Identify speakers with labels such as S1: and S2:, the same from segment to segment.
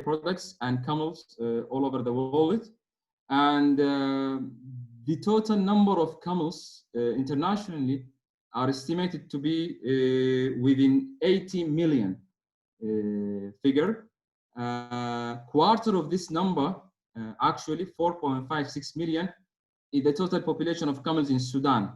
S1: products and camels all over the world. And the total number of camels internationally are estimated to be within 80 million figure. Quarter of this number, actually 4.56 million, is the total population of camels in Sudan.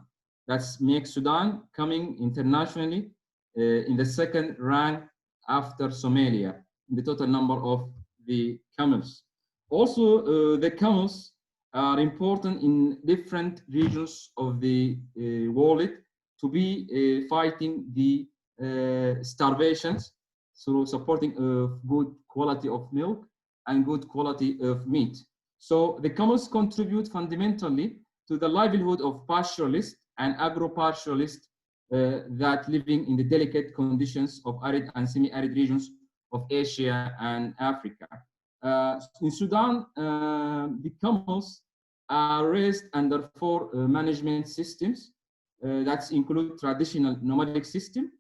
S1: That's makes Sudan coming internationally in the second rank after Somalia in the total number of the camels. Also, the camels are important in different regions of the world to be fighting the starvations through supporting good quality of milk and good quality of meat. So the camels contribute fundamentally to the livelihood of pastoralists and agro-pastoralists that living in the delicate conditions of arid and semi-arid regions of Asia and Africa. In Sudan, the camels are raised under four management systems that include traditional nomadic system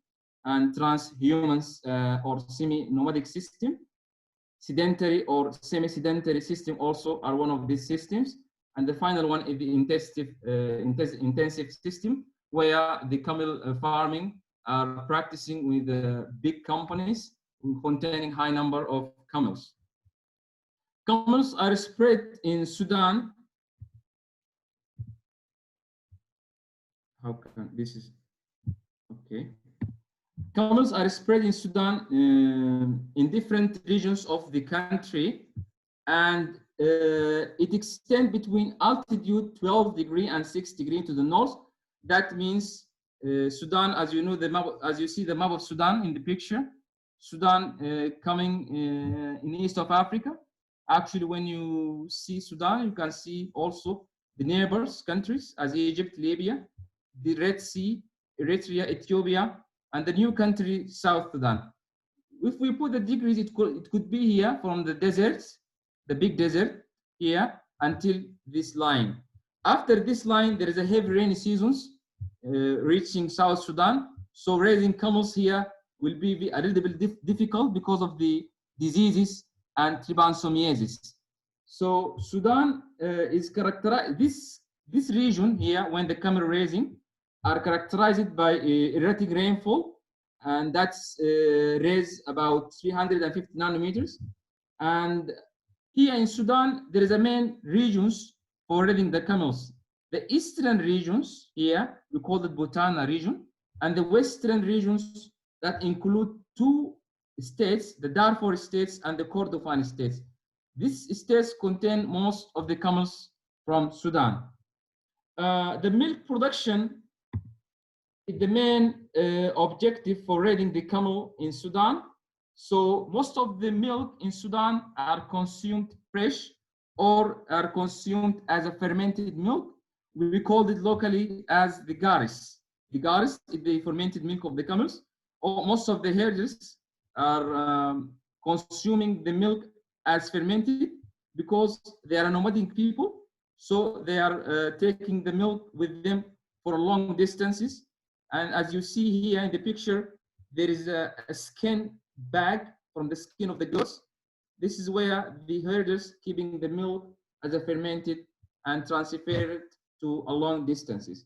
S1: and transhumans or semi-nomadic system. Sedentary or semi-sedentary system also are one of these systems. And the final one is the intensive system, where the camel farming are practicing with big companies containing high number of camels. Camels are spread in Sudan. How can this is okay? Camels are spread in Sudan in different regions of the country, and it extends between altitude 12 degree and 6 degree to the north. That means Sudan, as you know, the map, as you see the map of Sudan in the picture, Sudan coming in east of Africa. Actually, when you see Sudan, you can see also the neighbors countries as Egypt, Libya, the Red Sea, Eritrea, Ethiopia, and the new country, South Sudan. If we put the degrees, it could be here from the deserts, the big desert here, until this line. After this line, there is a heavy rainy seasons reaching South Sudan. So raising camels here will be a little bit difficult because of the diseases and trypanosomiasis. So Sudan is characterized, this region here, when the camel raising, are characterized by erratic rainfall, and that's raised about 350 nanometers. And here in Sudan, there is a main regions for raising the camels. The eastern regions here, we call it Butana region, and the western regions that include two states, the Darfur states and the Kordofan states. These states contain most of the camels from Sudan. The milk production is the main objective for raising the camel in Sudan. So most of the milk in Sudan are consumed fresh or are consumed as a fermented milk. We called it locally as the garis. The garis is the fermented milk of the camels. Most of the herders are consuming the milk as fermented because they are nomadic people. So they are taking the milk with them for long distances. And as you see here in the picture, there is a skin bag from the skin of the goats. This is where the herders keeping the milk as a fermented and transfer it to a long distances.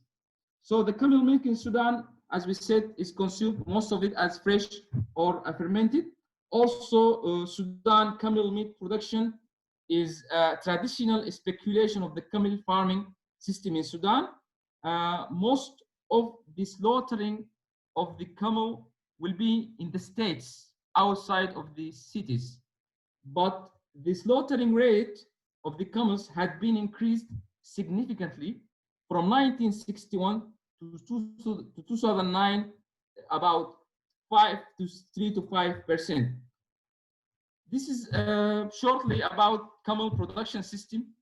S1: So the camel milk in Sudan, as we said, is consumed most of it as fresh or fermented. Also, Sudan camel meat production is a traditional speculation of the camel farming system in Sudan. Most of the slaughtering of the camel will be in the states outside of the cities, but the slaughtering rate of the camels had been increased significantly from 1961 to 2009, about 3 to 5%. This is shortly about camel production system,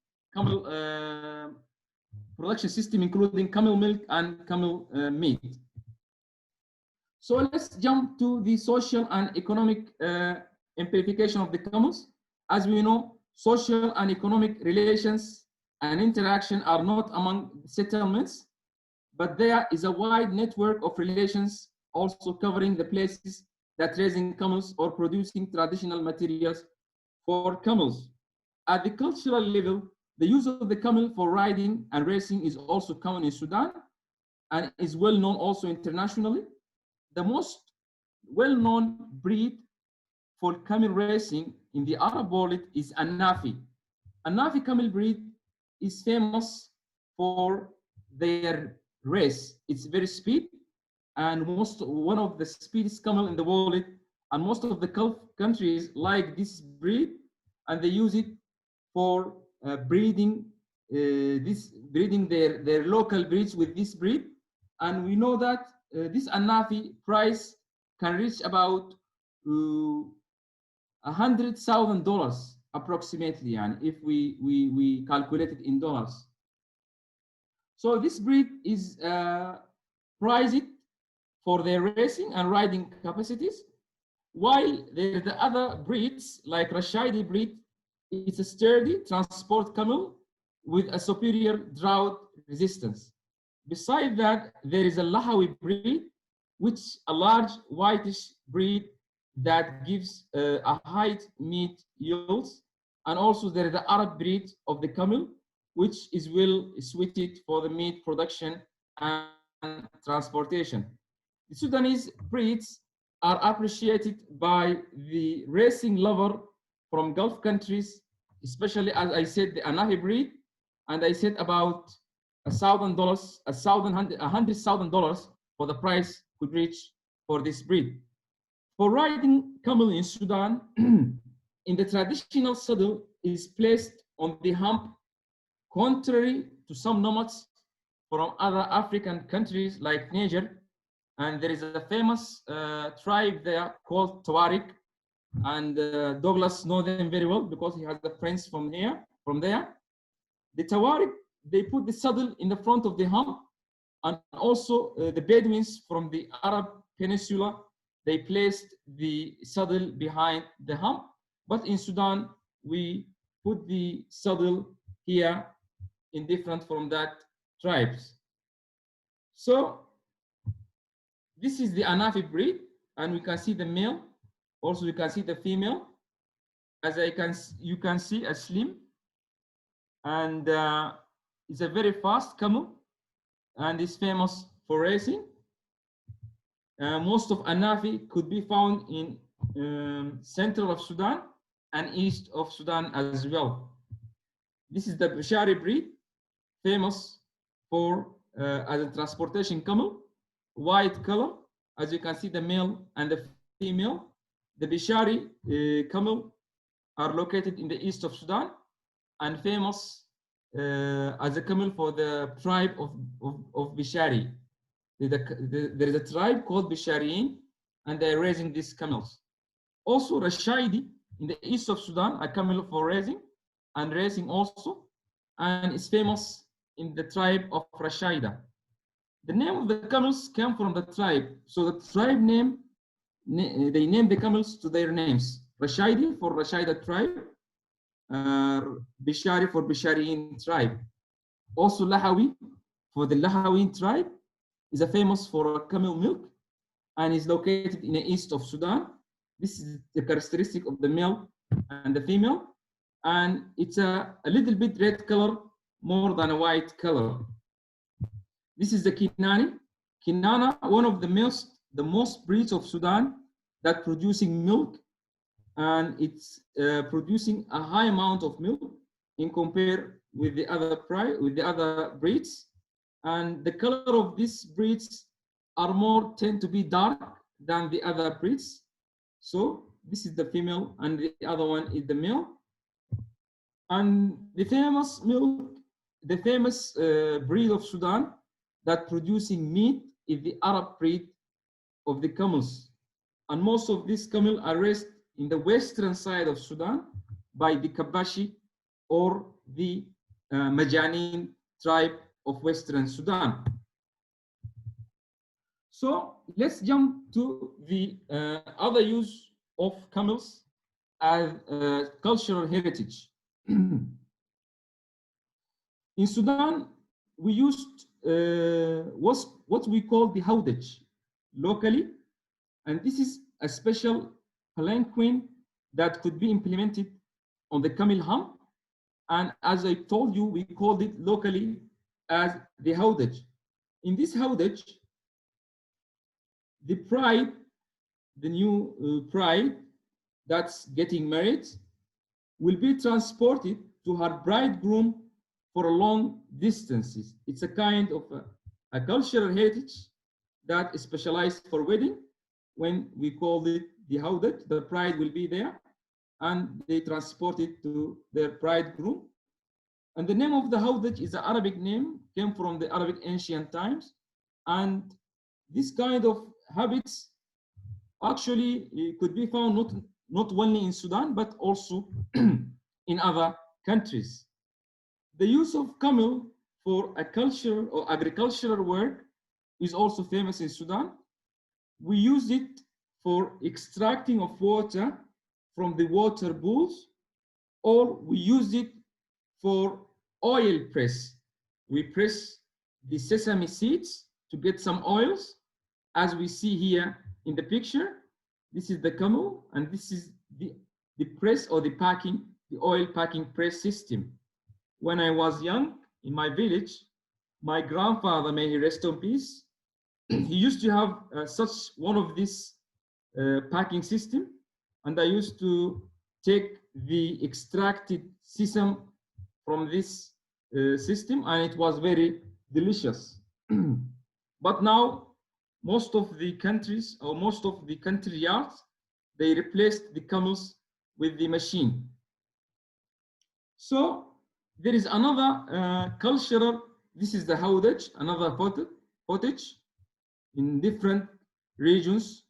S1: including camel milk and camel meat. So let's jump to the social and economic implication of the camels. As we know, social and economic relations and interaction are not among settlements, but there is a wide network of relations also covering the places that raising camels or producing traditional materials for camels. At the cultural level, the use of the camel for riding and racing is also common in Sudan and is well known also internationally. The most well-known breed for camel racing in the Arab world is Anafi. Anafi camel breed is famous for their race. It's very speed and one of the speediest camel in the world, and most of the Gulf countries like this breed and they use it for breeding their local breeds with this breed. And we know that this Anafi price can reach about $100,000 approximately, and if we calculate it in dollars. So this breed is priced for their racing and riding capacities, while the other breeds like Rashaida breed, it's a sturdy transport camel with a superior drought resistance. Besides that, there is a Lahawi breed, which a large whitish breed that gives a high meat yields. And also there is the Arab breed of the camel, which is well suited for the meat production and transportation. The Sudanese breeds are appreciated by the racing lover from Gulf countries, especially as I said, the Anahi breed, and I said about $1,000, $100,000 for the price could reach for this breed. For riding camel in Sudan, in the traditional saddle is placed on the hump, contrary to some nomads from other African countries like Niger. And there is a famous tribe there called Tuareg, and Douglas knows them very well because he has the friends from there. The Tuareg, they put the saddle in the front of the hump, and also the Bedouins from the Arab Peninsula, they placed the saddle behind the hump. But in Sudan, we put the saddle here in different from that tribes. So this is the Anafi breed, and we can see the male. Also, you can see the female. As you can see a slim, and it's a very fast camel, and is famous for racing. Most of Anafi could be found in central of Sudan and east of Sudan as well. This is the Bishari breed, famous for as a transportation camel, white color. As you can see, the male and the female. The Bishari camel are located in the east of Sudan and famous as a camel for the tribe of Bishari. There is a tribe called Bishariin, and they're raising these camels. Also, Rashaidi in the east of Sudan, a camel for raising and racing also, and is famous in the tribe of Rashaida. The name of the camels came from the tribe. So the tribe name, they named the camels to their names. Rashaidi for Rashaida tribe, Bishari for Bishariin tribe. Also Lahawi for the Lahawi tribe is a famous for camel milk and is located in the east of Sudan. This is the characteristic of the male and the female, and it's a little bit red color more than a white color. This is the Kinani. Kinana, one of the most breeds of Sudan that producing milk, and it's producing a high amount of milk in compare with the other breeds. And the color of these breeds tend to be dark than the other breeds. So this is the female, and the other one is the male. And the famous breed of Sudan that producing meat is the Arab breed of the camels. And most of these camels are raised in the western side of Sudan by the Kabashi or the Majanin tribe of Western Sudan. So let's jump to the other use of camels as cultural heritage. In Sudan, we used what we call the haudaj locally, and this is a special palanquin that could be implemented on the camel hump. And as I told you, we called it locally as the howdage. In this howdage, the bride, the new bride that's getting married, will be transported to her bridegroom for long distances. It's a kind of a cultural heritage that is specialized for wedding. When we call it the howdage, the bride will be there and they transport it to their bridegroom. And the name of the howdage is an Arabic name, came from the Arabic ancient times. And this kind of habits actually could be found not only in Sudan, but also in other countries. The use of camel for a culture or agricultural work is also famous in Sudan. We use it for extracting of water from the water pools, or we use it for oil press. We press the sesame seeds to get some oils, as we see here in the picture. This is the camel, and this is the press or the packing, the oil packing press system. When I was young in my village, my grandfather, may he rest in peace, he used to have such one of this packing system, and I used to take the extracted sesame from this system, and it was very delicious. But now, most of the countries or most of the country yards, they replaced the camels with the machine. So there is another cultural, this is the howdage, another pottage in different regions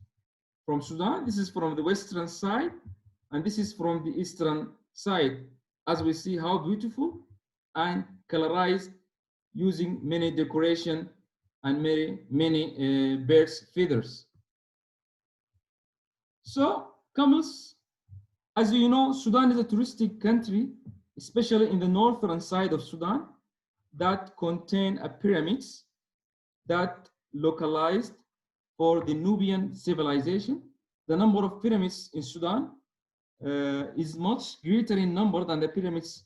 S1: from Sudan. This is from the western side, and this is from the eastern side. As we see how beautiful and colorized, using many decoration and many birds' feathers. So camels, as you know, Sudan is a touristic country, especially in the northern side of Sudan, that contain pyramids that localized for the Nubian civilization. The number of pyramids in Sudan is much greater in number than the pyramids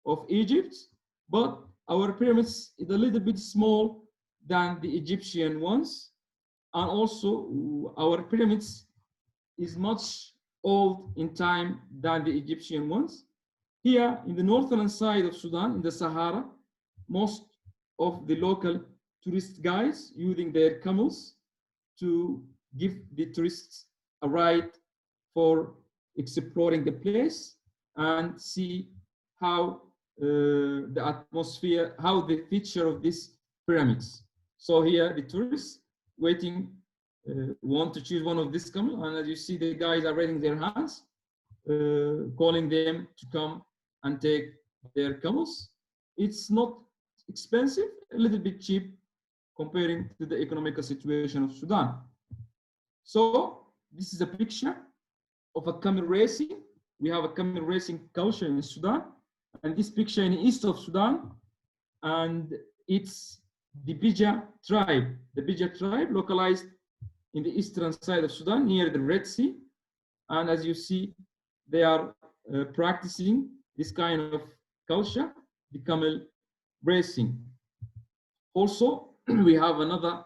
S1: of Egypt, but our pyramids is a little bit small than the Egyptian ones. And also our pyramids is much old in time than the Egyptian ones. Here in the northern side of Sudan, in the Sahara, most of the local tourist guides using their camels to give the tourists a ride for exploring the place and see how the atmosphere, how the feature of these pyramids. So here the tourists waiting want to choose one of these camels, and as you see, the guys are raising their hands, calling them to come and take their camels. It's not expensive, a little bit cheap comparing to the economical situation of Sudan. So this is a picture of a camel racing. We have a camel racing culture in Sudan, and this picture in the east of Sudan, and it's the Bija tribe. The Bija tribe localized in the eastern side of Sudan near the Red Sea. And as you see, they are practicing this kind of culture, the camel racing. Also, we have another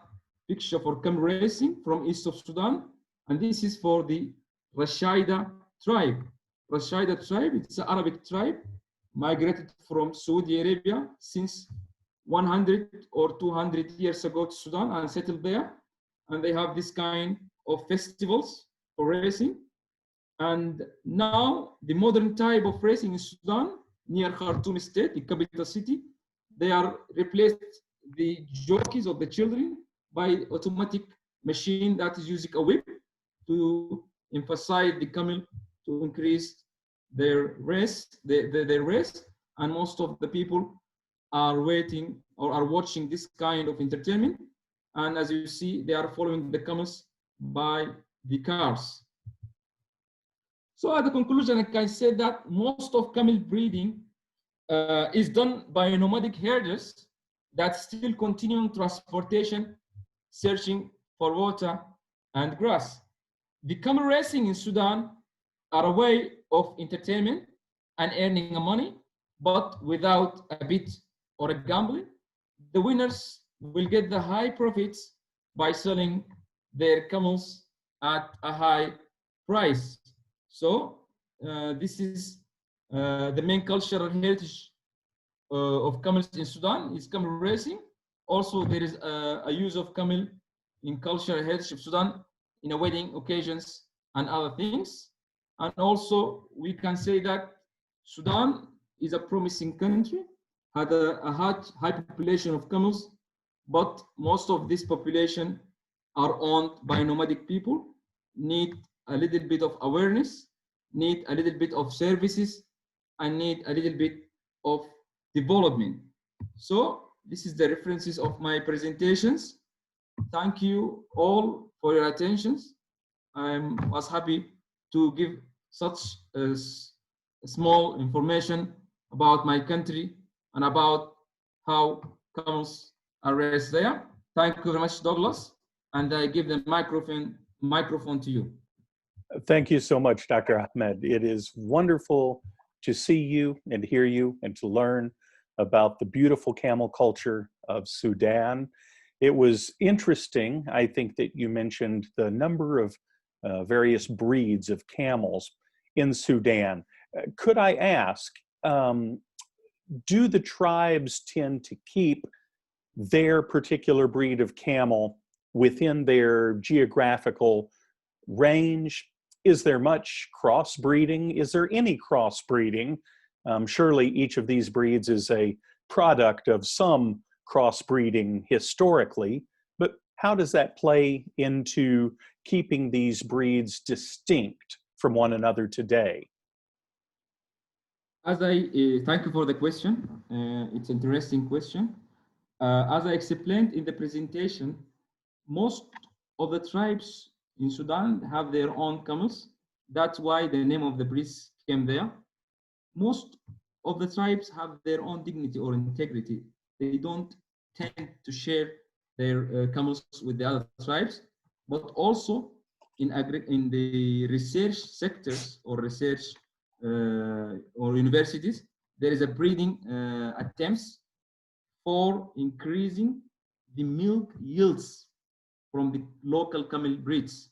S1: picture for camel racing from east of Sudan, and this is for the Rashaida tribe. Rashaida tribe, it's an Arabic tribe, migrated from Saudi Arabia since 100 or 200 years ago to Sudan and settled there. And they have this kind of festivals for racing. And now the modern type of racing in Sudan, near Khartoum state, the capital city, they are replaced the jockeys of the children by automatic machine that is using a whip to emphasize the camel to increase their race, their race. And most of the people are waiting or are watching this kind of entertainment. And as you see, they are following the camels by the cars. So at the conclusion, I can say that most of camel breeding is done by nomadic herders that still continuing transportation, searching for water and grass. The camel racing in Sudan are a way of entertainment and earning money, but without a bet or a gambling. The winners will get the high profits by selling their camels at a high price. So this is the main cultural heritage of camels in Sudan is camel racing. Also, there is a use of camel in cultural heritage of Sudan in a wedding occasions and other things. And also, we can say that Sudan is a promising country, had a high population of camels, but most of this population are owned by nomadic people, need a little bit of awareness, need a little bit of services, and need a little bit of development. So this is the references of my presentations. Thank you all for your attentions. I was happy to give such small information about my country and about how camels are raised there. Thank you very much, Douglas. And I give the microphone to you.
S2: Thank you so much, Dr. Ahmed. It is wonderful to see you and hear you and to learn about the beautiful camel culture of Sudan. It was interesting, I think, that you mentioned the number of various breeds of camels in Sudan. Could I ask, do the tribes tend to keep their particular breed of camel within their geographical range? Is there much crossbreeding? Is there any crossbreeding? Surely each of these breeds is a product of some crossbreeding historically, but how does that play into keeping these breeds distinct from one another today?
S1: As thank you for the question. It's an interesting question. As I explained in the presentation, most of the tribes in Sudan have their own camels. That's why the name of the breeds came there. Most of the tribes have their own dignity or integrity. They don't tend to share their camels with the other tribes, but also in the research sectors or research or universities, there is a breeding attempts for increasing the milk yields from the local camel breeds.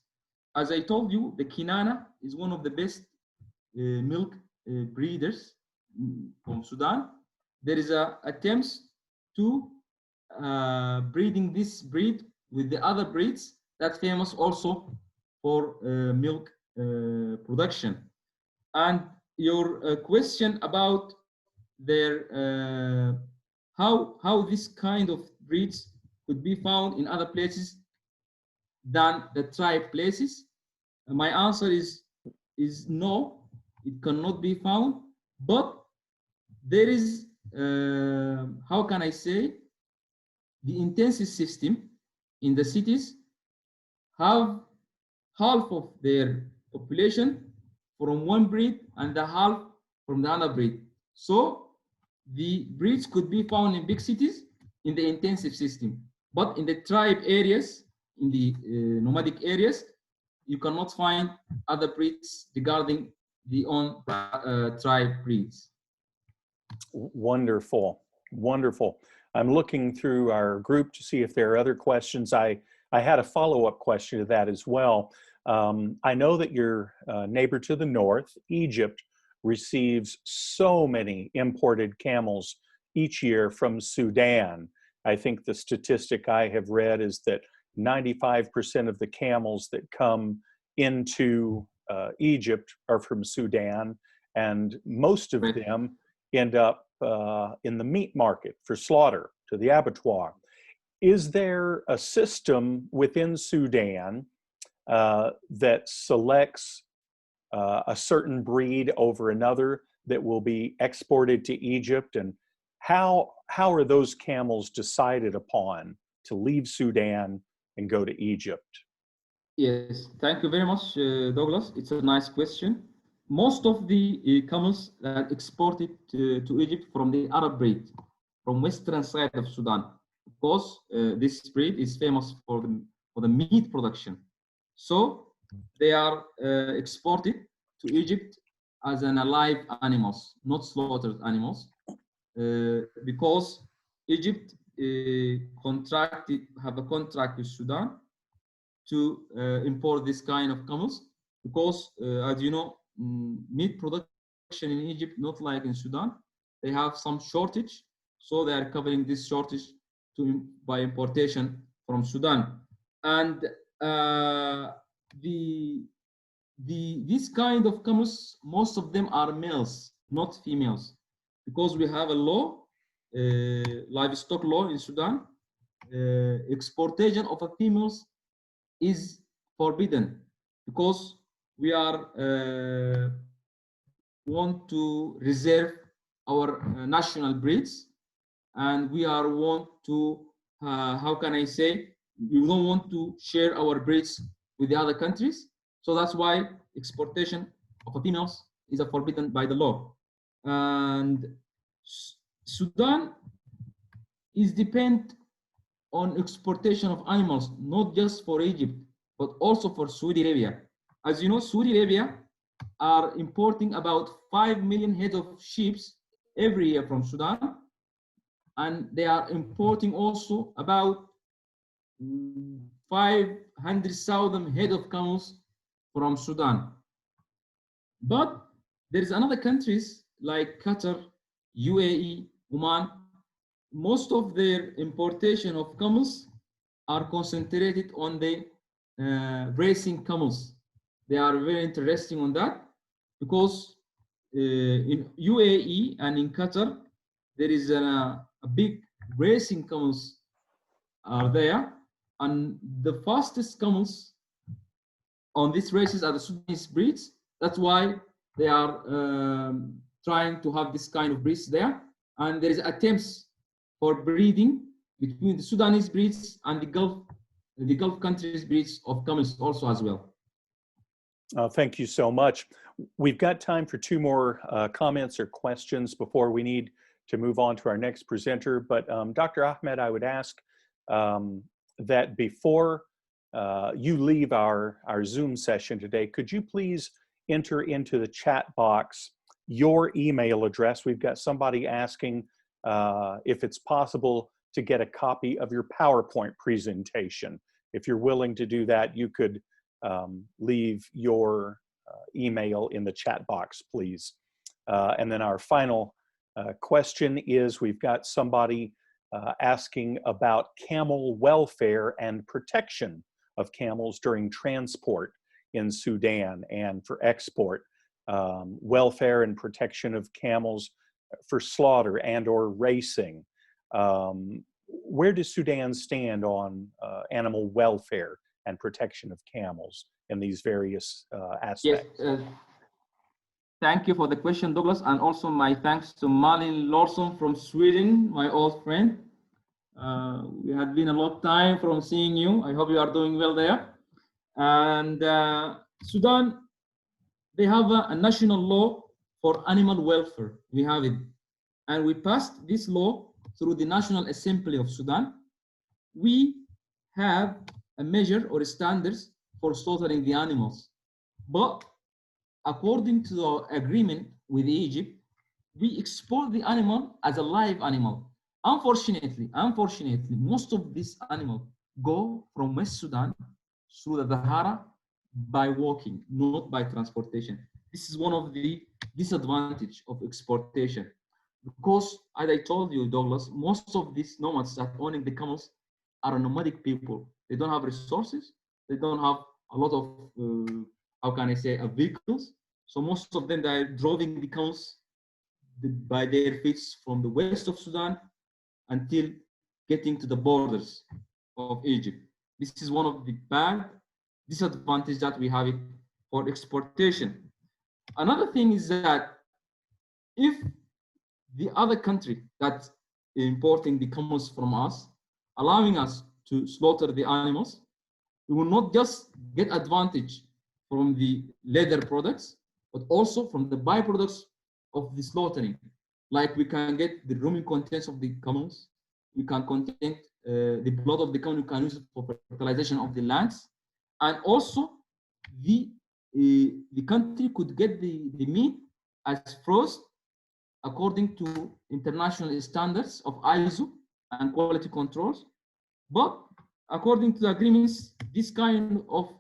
S1: As I told you, the Kinana is one of the best milk breeders from Sudan. There is attempts to breeding this breed with the other breeds that's famous also for milk production. And your question about their how this kind of breeds could be found in other places than the tribe places, my answer is no, it cannot be found. But there is how can I say, the intensive system in the cities have half of their population from one breed and the half from the other breed. So the breeds could be found in big cities in the intensive system, but in the tribe areas, in the nomadic areas, you cannot find other breeds regarding the own tribe breeds.
S2: Wonderful, wonderful. I'm looking through our group to see if there are other questions. I had a follow-up question to that as well. I know that your neighbor to the north, Egypt, receives so many imported camels each year from Sudan. I think the statistic I have read is that 95% of the camels that come into Egypt are from Sudan, and most of them end up in the meat market for slaughter, to the abattoir. Is there a system within Sudan that selects a certain breed over another that will be exported to Egypt? And how are those camels decided upon to leave Sudan and go to Egypt?
S1: Yes, thank you very much, Douglas. It's a nice question. Most of the camels that exported to Egypt from the Arab breed, from western side of Sudan, because this breed is famous for the meat production. So they are exported to Egypt as an alive animals, not slaughtered animals, because Egypt have a contract with Sudan to import this kind of camels, because as you know, meat production in Egypt, not like in Sudan, they have some shortage, so they are covering this shortage by importation from Sudan. And these kind of camels, most of them are males, not females, because we have a law, livestock law in Sudan. Exportation of a females is forbidden, because we are want to reserve our national breeds, and we are want to how can I say, we don't want to share our breeds with the other countries. So that's why exportation of females is forbidden by the law. And Sudan is depend on exportation of animals, not just for Egypt, but also for Saudi Arabia. As you know, Saudi Arabia are importing about 5 million head of sheep every year from Sudan, and they are importing also about 500,000 head of camels from Sudan. But there is another countries like Qatar, UAE, Oman. Most of their importation of camels are concentrated on the racing camels. They are very interesting on that, because in UAE and in Qatar, there is a big racing camels are there, and the fastest camels on these races are the Sudanese breeds. That's why they are trying to have this kind of breeds there, and there is attempts for breeding between the Sudanese breeds and the Gulf countries breeds of camels also as well.
S2: Thank you so much. We've got time for two more comments or questions before we need to move on to our next presenter. But Dr. Ahmed, I would ask that before you leave our Zoom session today, could you please enter into the chat box your email address? We've got somebody asking if it's possible to get a copy of your PowerPoint presentation. If you're willing to do that, you could leave your email in the chat box, please. And then our final question is, we've got somebody asking about camel welfare and protection of camels during transport in Sudan and for export, welfare and protection of camels for slaughter and or racing. Where does Sudan stand on animal welfare and protection of camels in these various aspects?
S1: Yes, thank you for the question, Douglas, and also my thanks to Malin Larsson from Sweden, my old friend. We had been a long time from seeing you. I hope you are doing well there. And Sudan, they have a national law for animal welfare. We have it. And we passed this law through the National Assembly of Sudan. We have a measure or standards for slaughtering the animals. But according to the agreement with Egypt, we export the animal as a live animal. Unfortunately, most of these animals go from West Sudan through the Sahara by walking, not by transportation. This is one of the disadvantages of exportation. Because, as I told you, Douglas, most of these nomads that owning the camels are nomadic people. They don't have resources. They don't have a lot of, how can I say, vehicles. So most of them, they are driving the camels by their feet from the west of Sudan until getting to the borders of Egypt. This is one of the bad disadvantages that we have it for exportation. Another thing is that if the other country that's importing the camels from us, allowing us to slaughter the animals, we will not just get advantage from the leather products, but also from the byproducts of the slaughtering. Like we can get the rumen contents of the camels, we can contain the blood of the camel, we can use it for fertilization of the lands, and also the country could get the meat as frost according to international standards of ISO and quality controls. But according to the agreements, this kind of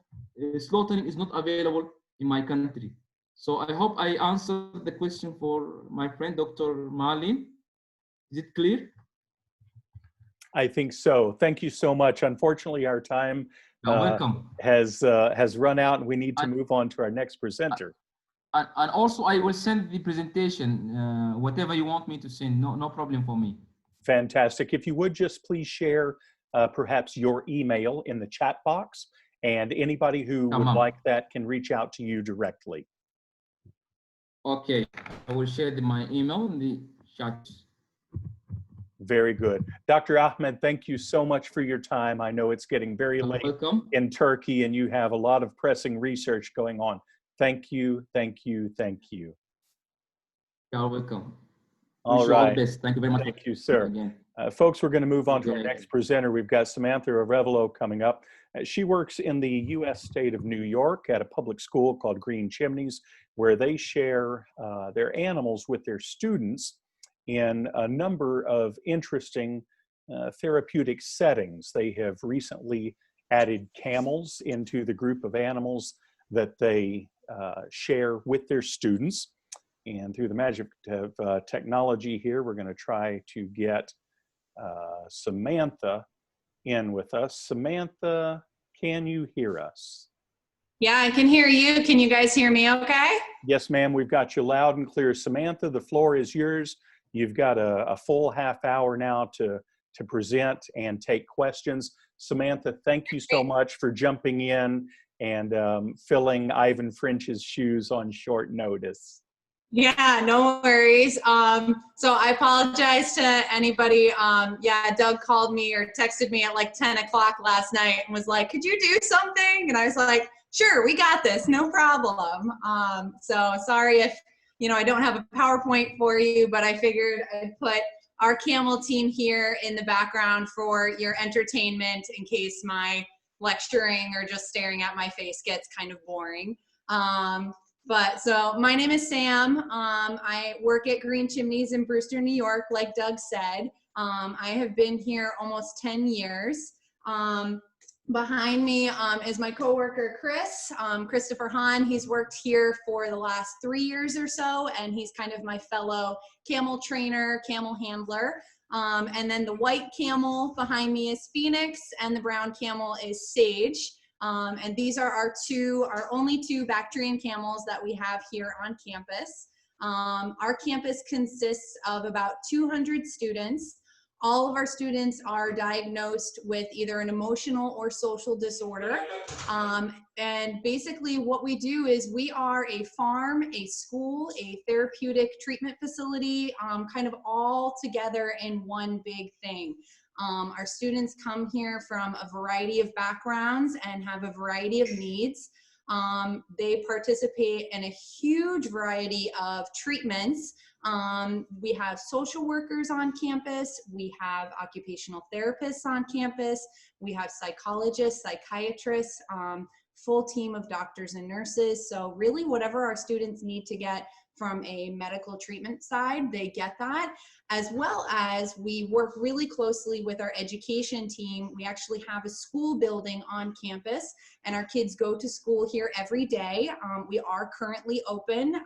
S1: slaughtering is not available in my country. So I hope I answered the question for my friend, Dr. Malin. Is it clear?
S2: I think so. Thank you so much. Unfortunately, our time
S1: welcome.
S2: has run out, and we need to move on to our next presenter.
S1: And also, I will send the presentation, whatever you want me to send. No problem for me.
S2: Fantastic. If you would just please share perhaps your email in the chat box, and anybody who would like that can reach out to you directly.
S1: Okay, I will share my email in the chat.
S2: Very good. Dr. Ahmed, thank you so much for your time. I know it's getting very late in Turkey and you have a lot of pressing research going on. Thank you, thank you, thank you.
S1: You're welcome.
S2: All right.
S1: All the best. Thank you very much.
S2: Thank you, sir. Folks, we're going to move on to our next presenter. We've got Samantha Arevalo coming up. She works in the U.S. state of New York at a public school called Green Chimneys, where they share their animals with their students in a number of interesting therapeutic settings. They have recently added camels into the group of animals that they share with their students. And through the magic of technology here, we're going to try to get Samantha in with us. Samantha, can you hear us?
S3: Yeah, I can hear you. Can you guys hear me okay?
S2: Yes, ma'am. We've got you loud and clear. Samantha, the floor is yours. You've got a full half hour now to present and take questions. Samantha, thank you so much for jumping in and filling Ivan French's shoes on short notice.
S3: Yeah, no worries. So I apologize to anybody. Yeah, Doug called me or texted me at like 10 o'clock last night and was like, could you do something? And I was like, sure, we got this, no problem. So sorry if, I don't have a PowerPoint for you, but I figured I'd put our camel team here in the background for your entertainment in case my lecturing or just staring at my face gets kind of boring. But so my name is Sam. I work at Green Chimneys in Brewster, New York, like Doug said. I have been here almost 10 years. Behind me is my coworker, Chris, Christopher Hahn. He's worked here for the last 3 years or so, and he's kind of my fellow camel trainer, camel handler. And then the white camel behind me is Phoenix, and the brown camel is Sage. And these are our only two Bactrian camels that we have here on campus. Our campus consists of about 200 students. All of our students are diagnosed with either an emotional or social disorder. And basically what we do is we are a farm, a school, a therapeutic treatment facility, kind of all together in one big thing. Our students come here from a variety of backgrounds and have a variety of needs. They participate in a huge variety of treatments. We have social workers on campus, we have occupational therapists on campus, we have psychologists, psychiatrists, full team of doctors and nurses. So really whatever our students need to get from a medical treatment side, they get that, as well as we work really closely with our education team. We actually have a school building on campus and our kids go to school here every day. We are currently open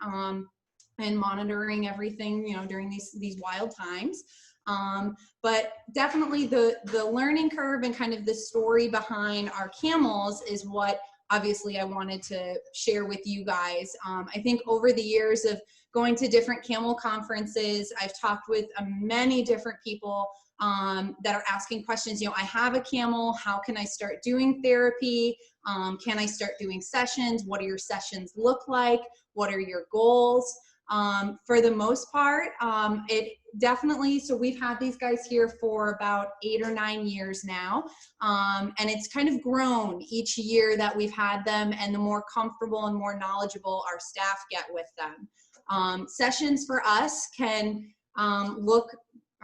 S3: and monitoring everything, during these wild times. But definitely the learning curve and kind of the story behind our camels is what obviously I wanted to share with you guys. I think over the years of going to different camel conferences, I've talked with many different people that are asking questions. I have a camel, how can I start doing therapy? Can I start doing sessions? What do your sessions look like? What are your goals? For the most part, it definitely, so we've had these guys here for about 8 or 9 years now, and it's kind of grown each year that we've had them, and the more comfortable and more knowledgeable our staff get with them. Sessions for us can look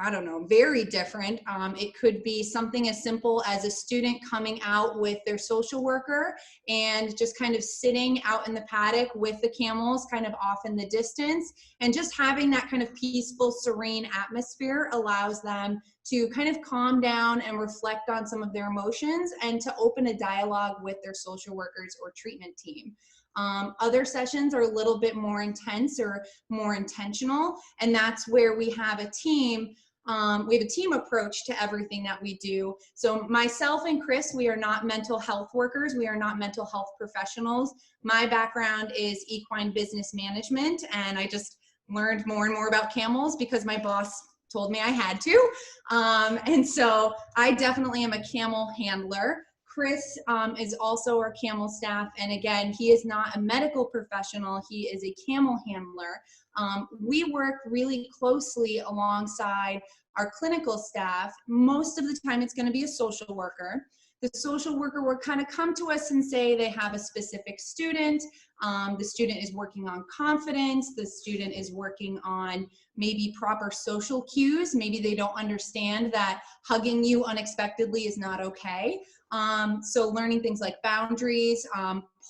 S3: I don't know, very different. It could be something as simple as a student coming out with their social worker and just kind of sitting out in the paddock with the camels kind of off in the distance, and just having that kind of peaceful, serene atmosphere allows them to kind of calm down and reflect on some of their emotions and to open a dialogue with their social workers or treatment team. Other sessions are a little bit more intense or more intentional, and that's where we have a team. We have a team approach to everything that we do. So myself and Chris, we are not mental health workers. We are not mental health professionals. My background is equine business management, and I just learned more and more about camels because my boss told me I had to. And so I definitely am a camel handler. Chris is our camel staff, and again, he is not a medical professional, he is a camel handler. We work really closely alongside our clinical staff. Most of the time it's going to be a social worker. The social worker will kind of come to us and say they have a specific student. The student is working on confidence. The student is working on maybe proper social cues. Maybe they don't understand that hugging you unexpectedly is not okay. So learning things like boundaries,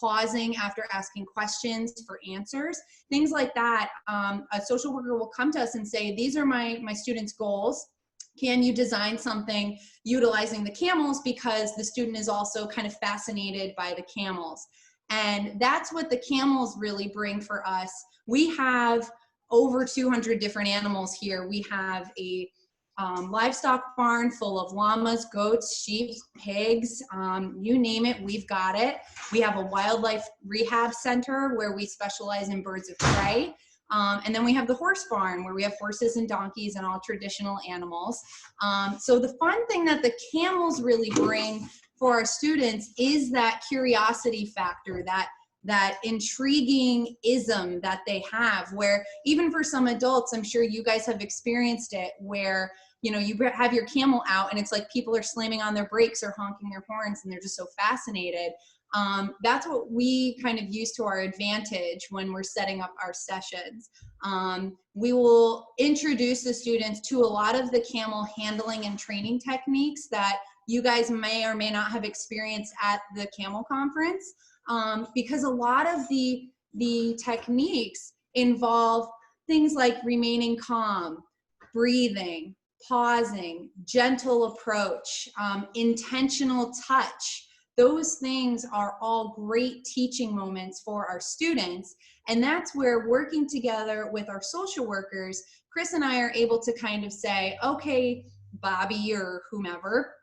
S3: pausing after asking questions for answers, things like that. A social worker will come to us and say, these are my students' goals. Can you design something utilizing the camels, because the student is also kind of fascinated by the camels. And that's what the camels really bring for us. We have over 200 different animals here. We have a livestock barn full of llamas, goats, sheep, pigs, you name it, we've got it. We have a wildlife rehab center where we specialize in birds of prey. And then we have the horse barn where we have horses and donkeys and all traditional animals. So the fun thing that the camels really bring for our students is that curiosity factor, that intriguing ism that they have, where even for some adults, I'm sure you guys have experienced it, where you have your camel out and it's like people are slamming on their brakes or honking their horns and they're just so fascinated. That's what we kind of use to our advantage when we're setting up our sessions. We will introduce the students to a lot of the camel handling and training techniques that you guys may or may not have experienced at the camel conference, because a lot of the techniques involve things like remaining calm, breathing, pausing, gentle approach, intentional touch. Those things are all great teaching moments for our students. And that's where, working together with our social workers, Chris and I are able to kind of say, okay, Bobby or whomever,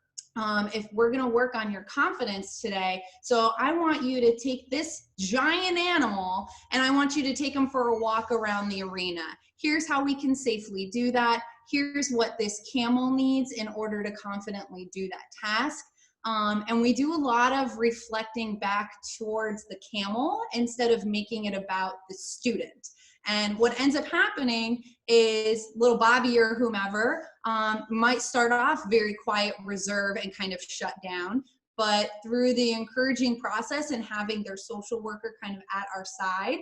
S3: if we're going to work on your confidence today, so I want you to take this giant animal and I want you to take him for a walk around the arena. Here's how we can safely do that. Here's what this camel needs in order to confidently do that task. And we do a lot of reflecting back towards the camel instead of making it about the student. And what ends up happening is little Bobby or whomever might start off very quiet, reserved, and kind of shut down. But through the encouraging process and having their social worker kind of at our side,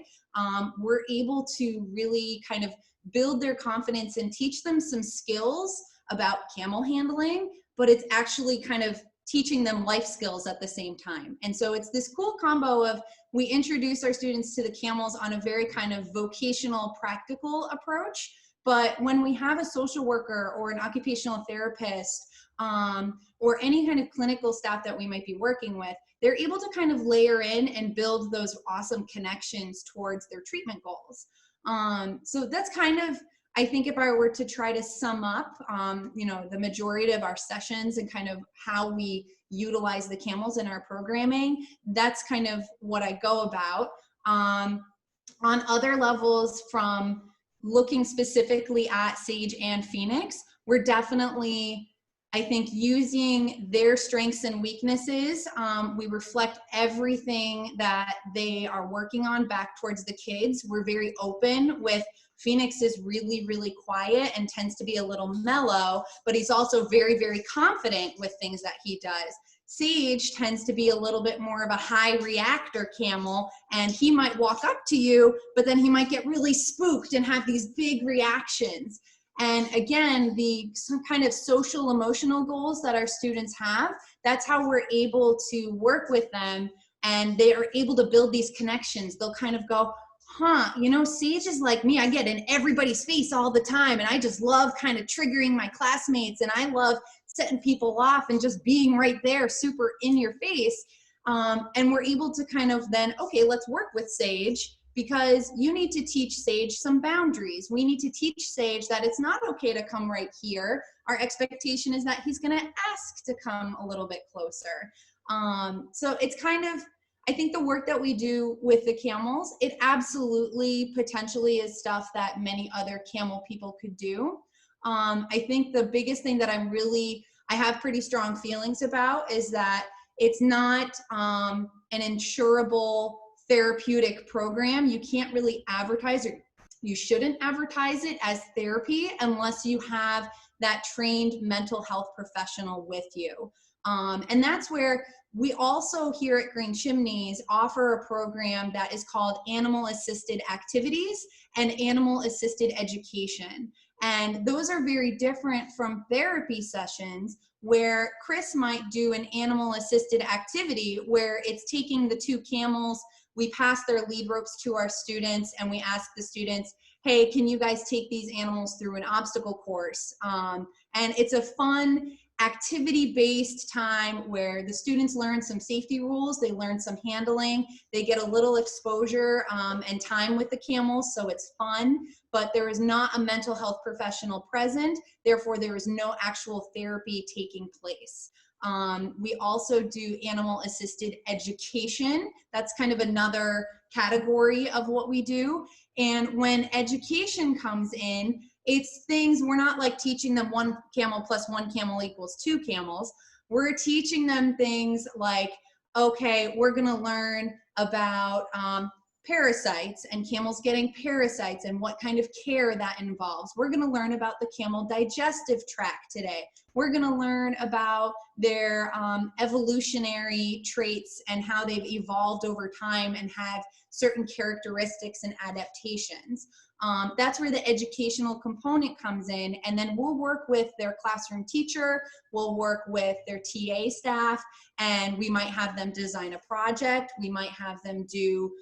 S3: we're able to really kind of build their confidence and teach them some skills about camel handling, but it's actually kind of teaching them life skills at the same time. And so it's this cool combo of, we introduce our students to the camels on a very kind of vocational, practical approach. But when we have a social worker or an occupational therapist or any kind of clinical staff that we might be working with, they're able to kind of layer in and build those awesome connections towards their treatment goals. So that's kind of, I think, if I were to try to sum up, the majority of our sessions and kind of how we utilize the camels in our programming, that's kind of what I go about. On other levels, from looking specifically at Sage and Phoenix, we're definitely, I think, using their strengths and weaknesses. We reflect everything that they are working on back towards the kids. We're very open with Phoenix is really, really quiet and tends to be a little mellow, but he's also very, very confident with things that he does. Sage tends to be a little bit more of a high reactor camel, and he might walk up to you, but then he might get really spooked and have these big reactions. And again, some kind of social emotional goals that our students have, that's how we're able to work with them, and they are able to build these connections. They'll kind of go, huh, you know, Sage is like me. I get in everybody's face all the time, and I just love kind of triggering my classmates, and I love setting people off and just being right there, super in your face. And we're able to kind of then, okay, let's work with Sage, because you need to teach Sage some boundaries. We need to teach Sage that it's not okay to come right here. Our expectation is that he's gonna ask to come a little bit closer. So it's kind of, I think the work that we do with the camels, it absolutely potentially is stuff that many other camel people could do. I think the biggest thing that I have pretty strong feelings about is that it's not an insurable therapeutic program. You can't really advertise, or you shouldn't advertise it as therapy unless you have that trained mental health professional with you. And that's where we also here at Green Chimneys offer a program that is called Animal Assisted Activities and Animal Assisted Education. And those are very different from therapy sessions, where Chris might do an animal assisted activity where it's taking the two camels, we pass their lead ropes to our students, and we ask the students, hey, can you guys take these animals through an obstacle course? And it's a fun activity-based time where the students learn some safety rules, they learn some handling, they get a little exposure and time with the camels, so it's fun, but there is not a mental health professional present, therefore there is no actual therapy taking place. We also do animal assisted education. That's kind of another category of what we do. And when education comes in, it's things, we're not like teaching them 1 camel plus 1 camel equals 2 camels. We're teaching them things like, okay, we're gonna learn about parasites and camels getting parasites and what kind of care that involves. We're gonna learn about the camel digestive tract today. We're gonna learn about their evolutionary traits and how they've evolved over time and have certain characteristics and adaptations. That's where the educational component comes in, and then we'll work with their classroom teacher, we'll work with their TA staff, and we might have them design a project, we might have them do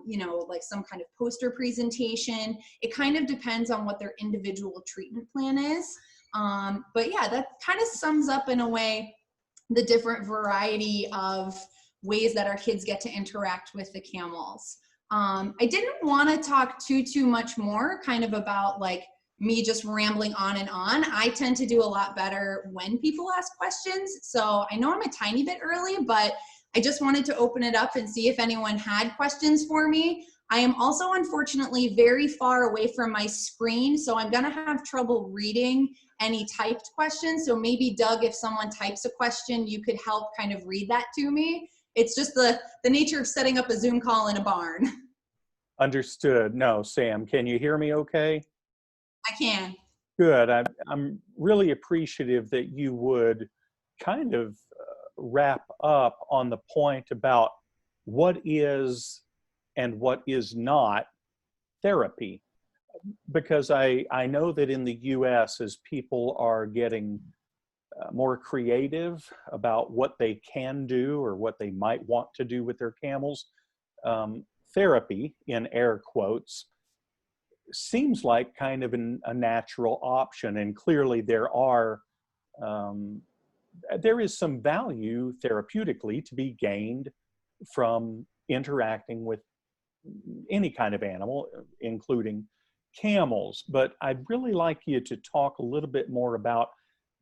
S3: you know, like some kind of poster presentation. It kind of depends on what their individual treatment plan is. But yeah, that kind of sums up in a way the different variety of ways that our kids get to interact with the camels. I didn't want to talk too much more kind of about like me just rambling on and on. I tend to do a lot better when people ask questions. So I know I'm a tiny bit early, but I just wanted to open it up and see if anyone had questions for me. I am also unfortunately very far away from my screen, so I'm gonna have trouble reading any typed questions. So maybe Doug, if someone types a question, you could help kind of read that to me. It's just the nature of setting up a Zoom call in a barn.
S2: Understood. No, Sam, can you hear me okay?
S3: I can.
S2: Good. I'm really appreciative that you would kind of wrap up on the point about what is and what is not therapy. Because I know that in the US, as people are getting more creative about what they can do or what they might want to do with their camels, therapy, in air quotes, seems like kind of a natural option. And clearly there is some value therapeutically to be gained from interacting with any kind of animal, including camels. But I'd really like you to talk a little bit more about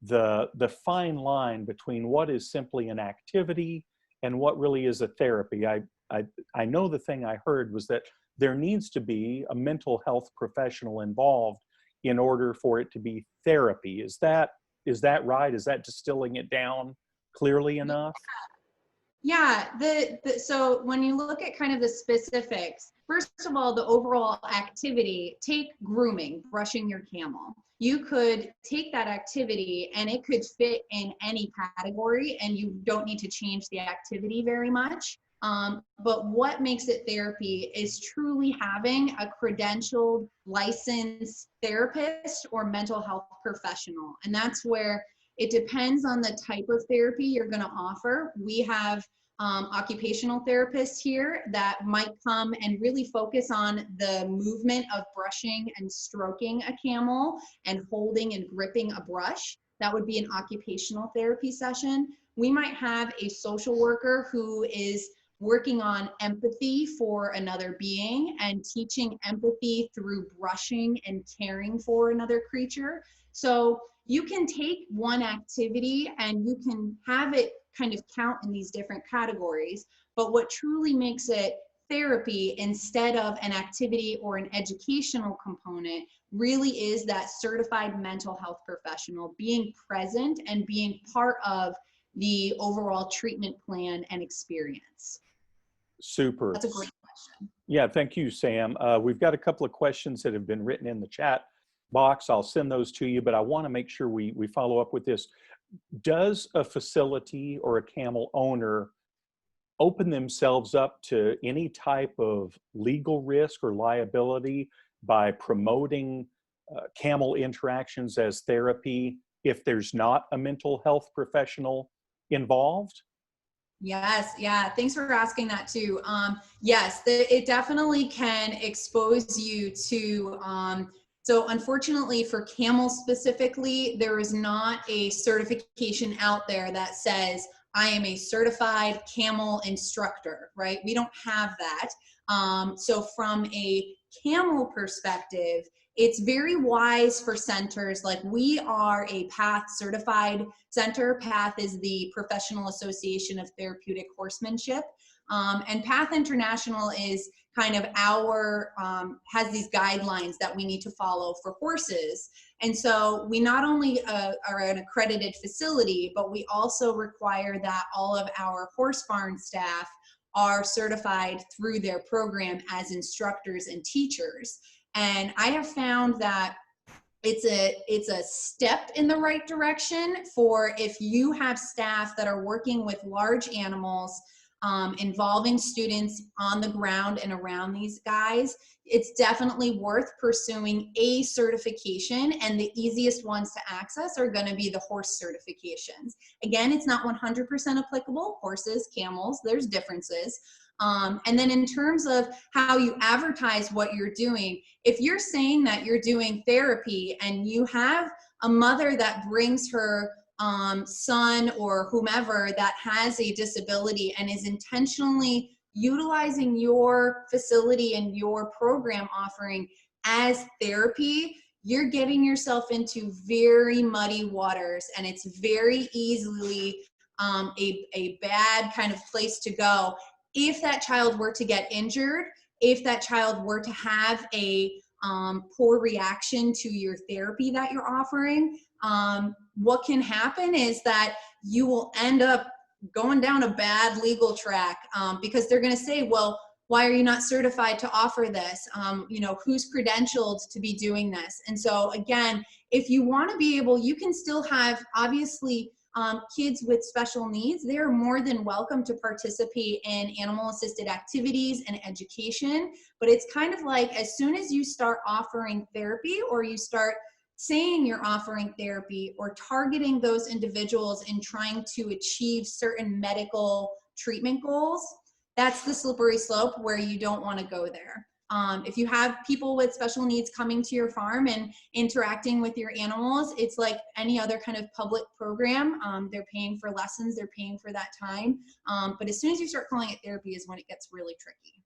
S2: the fine line between what is simply an activity and what really is a therapy. I know the thing I heard was that there needs to be a mental health professional involved in order for it to be therapy. Is that right? Is that distilling it down clearly enough?
S3: Yeah, so when you look at kind of the specifics, first of all, the overall activity, take grooming, brushing your camel. You could take that activity and it could fit in any category and you don't need to change the activity very much. But what makes it therapy is truly having a credentialed, licensed therapist or mental health professional. And that's where it depends on the type of therapy you're going to offer. We have occupational therapists here that might come and really focus on the movement of brushing and stroking a camel and holding and gripping a brush. That would be an occupational therapy session. We might have a social worker who is working on empathy for another being and teaching empathy through brushing and caring for another creature. So you can take one activity and you can have it kind of count in these different categories. But what truly makes it therapy instead of an activity or an educational component really is that certified mental health professional being present and being part of the overall treatment plan and experience.
S2: Super.
S3: That's a great question.
S2: Yeah, thank you, Sam. We've got a couple of questions that have been written in the chat box. I'll send those to you, but I want to make sure we follow up with this. Does a facility or a camel owner open themselves up to any type of legal risk or liability by promoting camel interactions as therapy if there's not a mental health professional involved?
S3: Yes, yeah, thanks for asking that too. Yes, it definitely can expose you to, so unfortunately for camels specifically, there is not a certification out there that says, I am a certified camel instructor, right? We don't have that. So from a camel perspective, it's very wise for centers, like we are a PATH certified center. PATH is the Professional Association of Therapeutic Horsemanship. And PATH International is kind of our, has these guidelines that we need to follow for horses. And so we not only are an accredited facility, but we also require that all of our horse barn staff are certified through their program as instructors and teachers. And I have found that it's a step in the right direction for if you have staff that are working with large animals, involving students on the ground and around these guys. It's definitely worth pursuing a certification, and the easiest ones to access are going to be the horse certifications. Again, it's not 100% applicable. Horses, camels, there's differences. And then in terms of how you advertise what you're doing, if you're saying that you're doing therapy and you have a mother that brings her son or whomever that has a disability and is intentionally utilizing your facility and your program offering as therapy, you're getting yourself into very muddy waters, and it's very easily a bad kind of place to go. If that child were to get injured, if that child were to have a poor reaction to your therapy that you're offering, what can happen is that you will end up going down a bad legal track because they're going to say, well, why are you not certified to offer this? You know, who's credentialed to be doing this? And so again, if you want to be able, you can still have, obviously, kids with special needs, they're more than welcome to participate in animal-assisted activities and education. But it's kind of like, as soon as you start offering therapy, or you start saying you're offering therapy or targeting those individuals and trying to achieve certain medical treatment goals, that's the slippery slope where you don't want to go there. If you have people with special needs coming to your farm and interacting with your animals, it's like any other kind of public program. They're paying for lessons, they're paying for that time. But as soon as you start calling it therapy is when it gets really tricky.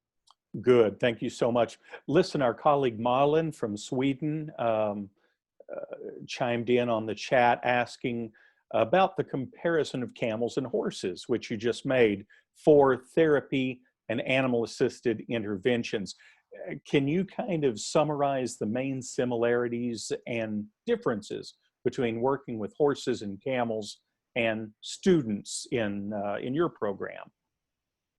S2: Good, thank you so much. Listen, our colleague Malin from Sweden chimed in on the chat asking about the comparison of camels and horses, which you just made, for therapy and animal-assisted interventions. Can you kind of summarize the main similarities and differences between working with horses and camels and students in your program?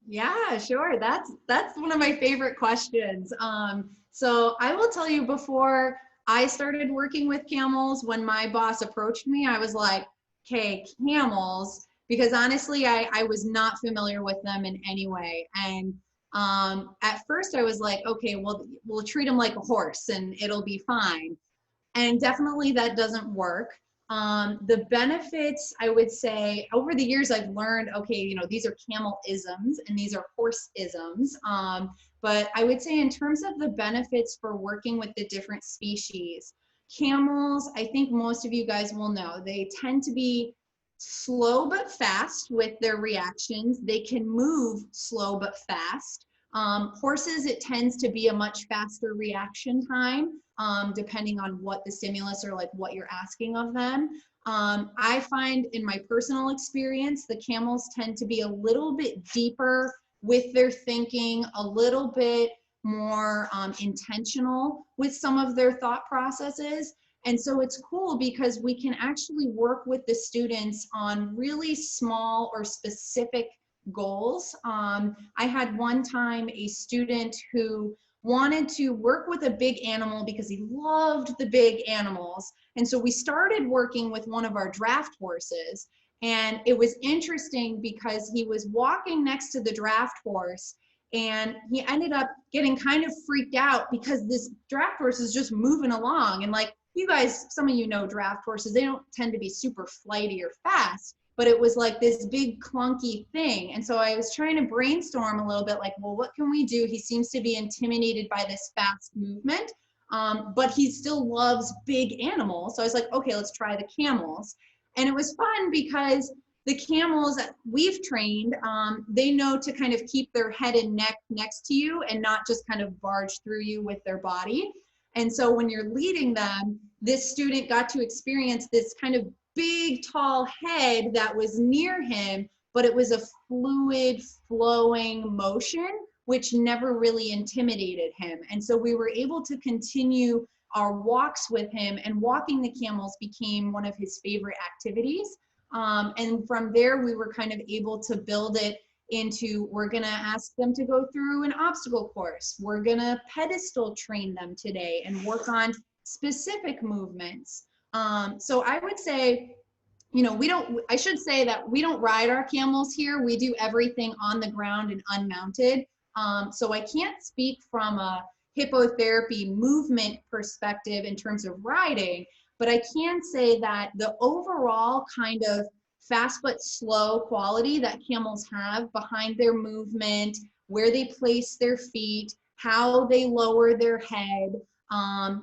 S3: Yeah, sure. That's one of my favorite questions. So I will tell you, before I started working with camels, when my boss approached me, I was like, okay, camels, because honestly, I was not familiar with them in any way. And at first I was like, okay, well, we'll treat them like a horse and it'll be fine. And definitely that doesn't work. The benefits, I would say, over the years I've learned, okay, you know, these are camel-isms and these are horse-isms. But I would say in terms of the benefits for working with the different species, camels, I think most of you guys will know, they tend to be slow but fast with their reactions. They can move slow but fast. Horses, it tends to be a much faster reaction time, depending on what the stimulus or like what you're asking of them. I find in my personal experience, the camels tend to be a little bit deeper with their thinking, a little bit more intentional with some of their thought processes. And so it's cool because we can actually work with the students on really small or specific goals. I had one time a student who wanted to work with a big animal because he loved the big animals. And so we started working with one of our draft horses. And it was interesting because he was walking next to the draft horse and he ended up getting kind of freaked out because this draft horse is just moving along. And like, you guys, some of you know draft horses, they don't tend to be super flighty or fast, but it was like this big clunky thing. And so I was trying to brainstorm a little bit like, well, what can we do? He seems to be intimidated by this fast movement, but he still loves big animals. So I was like, okay, let's try the camels. And it was fun because the camels that we've trained, they know to kind of keep their head and neck next to you and not just kind of barge through you with their body. And so when you're leading them, this student got to experience this kind of big, tall head that was near him, but it was a fluid, flowing motion, which never really intimidated him. And so we were able to continue our walks with him, and walking the camels became one of his favorite activities. And from there, we were kind of able to build it into, we're gonna ask them to go through an obstacle course. We're gonna pedestal train them today and work on specific movements. So I would say, you know, I should say that we don't ride our camels here. We do everything on the ground and unmounted. So I can't speak from a hippotherapy movement perspective in terms of riding, but I can say that the overall kind of fast but slow quality that camels have behind their movement, where they place their feet, how they lower their head,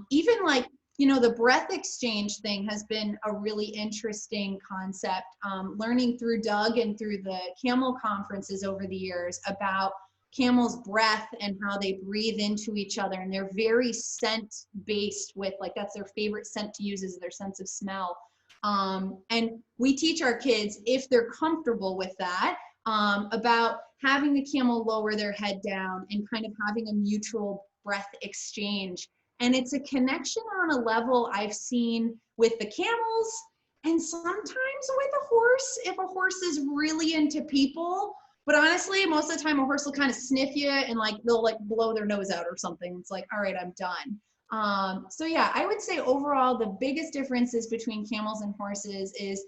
S3: even like, you know, the breath exchange thing has been a really interesting concept. Learning through Doug and through the camel conferences over the years about camels' breath and how they breathe into each other. And they're very scent based with, like, that's their favorite scent to use, is their sense of smell. And we teach our kids, if they're comfortable with that, about having the camel lower their head down and kind of having a mutual breath exchange. And it's a connection on a level I've seen with the camels and sometimes with a horse, if a horse is really into people. But honestly, most of the time a horse will kind of sniff you and like they'll like blow their nose out or something. It's like, all right, I'm done. So yeah, I would say overall the biggest differences between camels and horses is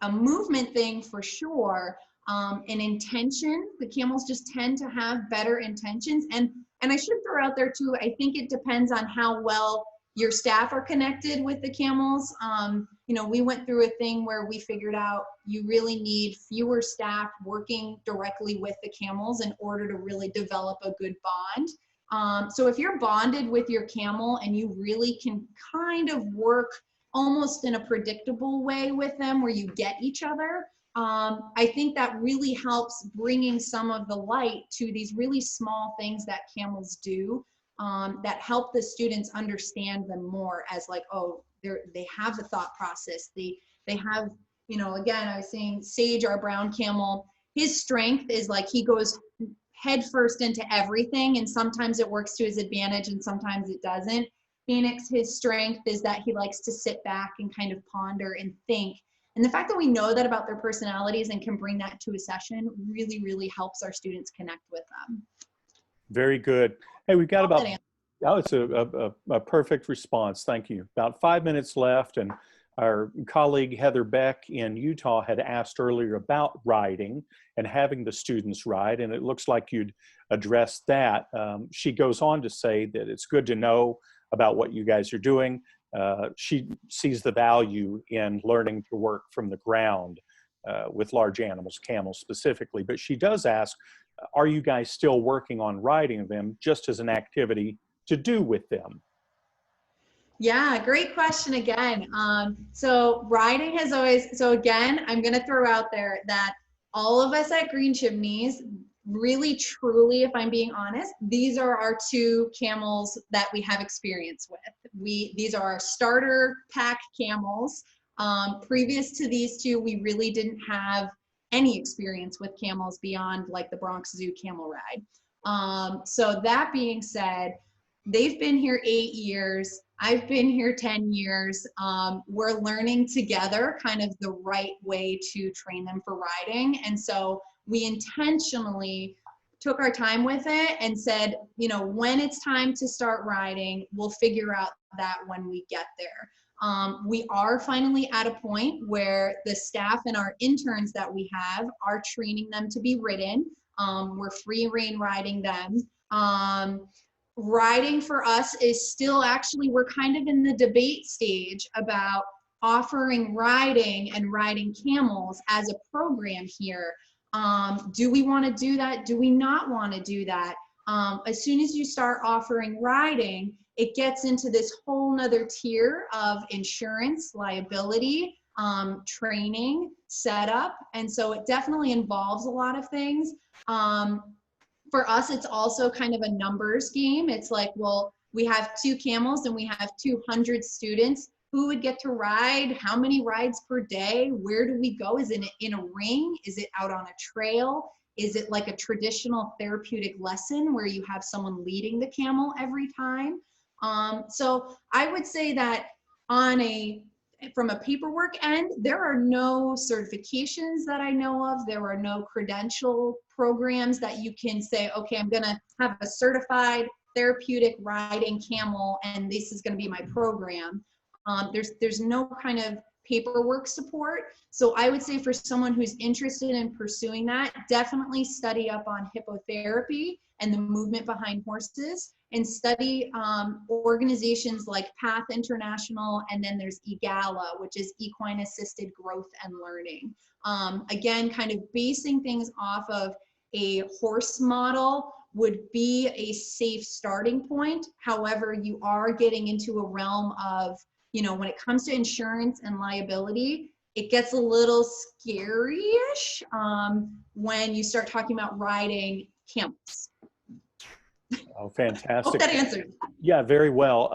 S3: a movement thing for sure, an intention. The camels just tend to have better intentions. And I should throw out there too, I think it depends on how well your staff are connected with the camels. You know, we went through a thing where we figured out you really need fewer staff working directly with the camels in order to really develop a good bond. So if you're bonded with your camel and you really can kind of work almost in a predictable way with them where you get each other, I think that really helps bringing some of the light to these really small things that camels do, that help the students understand them more as like, oh, they have the thought process. They have, you know, again, I was saying Sage, our brown camel, his strength is like he goes head first into everything, and sometimes it works to his advantage and sometimes it doesn't. Phoenix, his strength is that he likes to sit back and kind of ponder and think. And the fact that we know that about their personalities and can bring that to a session really, really helps our students connect with them.
S2: Very good. Hey, we've got about, oh, it's a perfect response. Thank you. About 5 minutes left, and Our colleague Heather Beck in Utah had asked earlier about riding and having the students ride, and it looks like you'd addressed that. She goes on to say that it's good to know about what you guys are doing. She sees the value in learning to work from the ground with large animals, camels specifically. But she does ask, are you guys still working on riding them just as an activity to do with them?
S3: Yeah, great question again. So riding has always, so again, I'm going to throw out there that all of us at Green Chimneys, really truly, if I'm being honest, these are our two camels that we have experience with. These are our starter pack camels. Previous to these two, we really didn't have any experience with camels beyond like the Bronx Zoo camel ride. So that being said, they've been here 8 years. I've been here 10 years. We're learning together kind of the right way to train them for riding. And so we intentionally took our time with it and said, you know, when it's time to start riding, we'll figure out that when we get there. We are finally at a point where the staff and our interns that we have are training them to be ridden. We're free rein riding them. Riding for us is still actually, we're kind of in the debate stage about offering riding and riding camels as a program here. Do we want to do that? Do we not want to do that? As soon as you start offering riding, it gets into this whole nother tier of insurance, liability, training, setup. And so it definitely involves a lot of things. For us, it's also kind of a numbers game. It's like, well, we have 2 camels and we have 200 students. Who would get to ride? How many rides per day? Where do we go? Is it in a ring? Is it out on a trail? Is it like a traditional therapeutic lesson where you have someone leading the camel every time? So I would say that from a paperwork end, there are no certifications that I know of. There are no credential programs that you can say, okay, I'm gonna have a certified therapeutic riding camel and this is gonna be my program. There's no kind of paperwork support. So I would say for someone who's interested in pursuing that, definitely study up on hippotherapy and the movement behind horses, and study organizations like PATH International, and then there's EGALA, which is Equine Assisted Growth and Learning. Again, kind of basing things off of a horse model would be a safe starting point. However, you are getting into a realm of, you know, when it comes to insurance and liability, it gets a little scary-ish when you start talking about riding camels.
S2: Oh, fantastic.
S3: Hope that answered.
S2: Yeah, very well.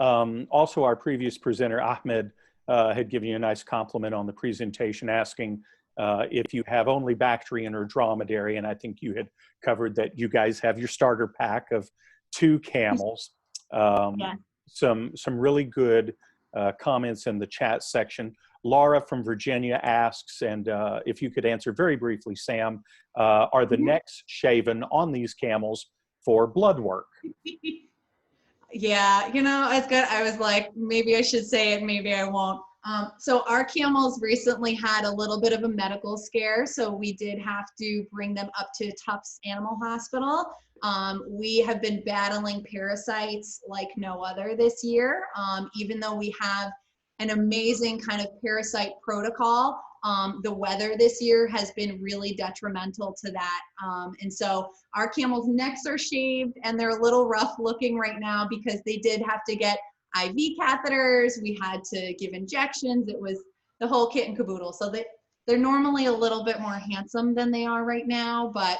S2: Also, our previous presenter, Ahmed, had given you a nice compliment on the presentation, asking if you have only Bactrian or dromedary, and I think you had covered that you guys have your starter pack of 2 camels. Yeah. Some really good comments in the chat section. Laura from Virginia asks, and if you could answer very briefly, Sam, are the necks shaven on these camels for blood work?
S3: Yeah, you know, it's good. I was like, maybe I should say it, maybe I won't. So our camels recently had a little bit of a medical scare, so we did have to bring them up to Tufts Animal Hospital. We have been battling parasites like no other this year, even though we have an amazing kind of parasite protocol. The weather this year has been really detrimental to that. And so our camels' necks are shaved and they're a little rough looking right now because they did have to get IV catheters. We had to give injections. It was the whole kit and caboodle. So they're normally a little bit more handsome than they are right now, but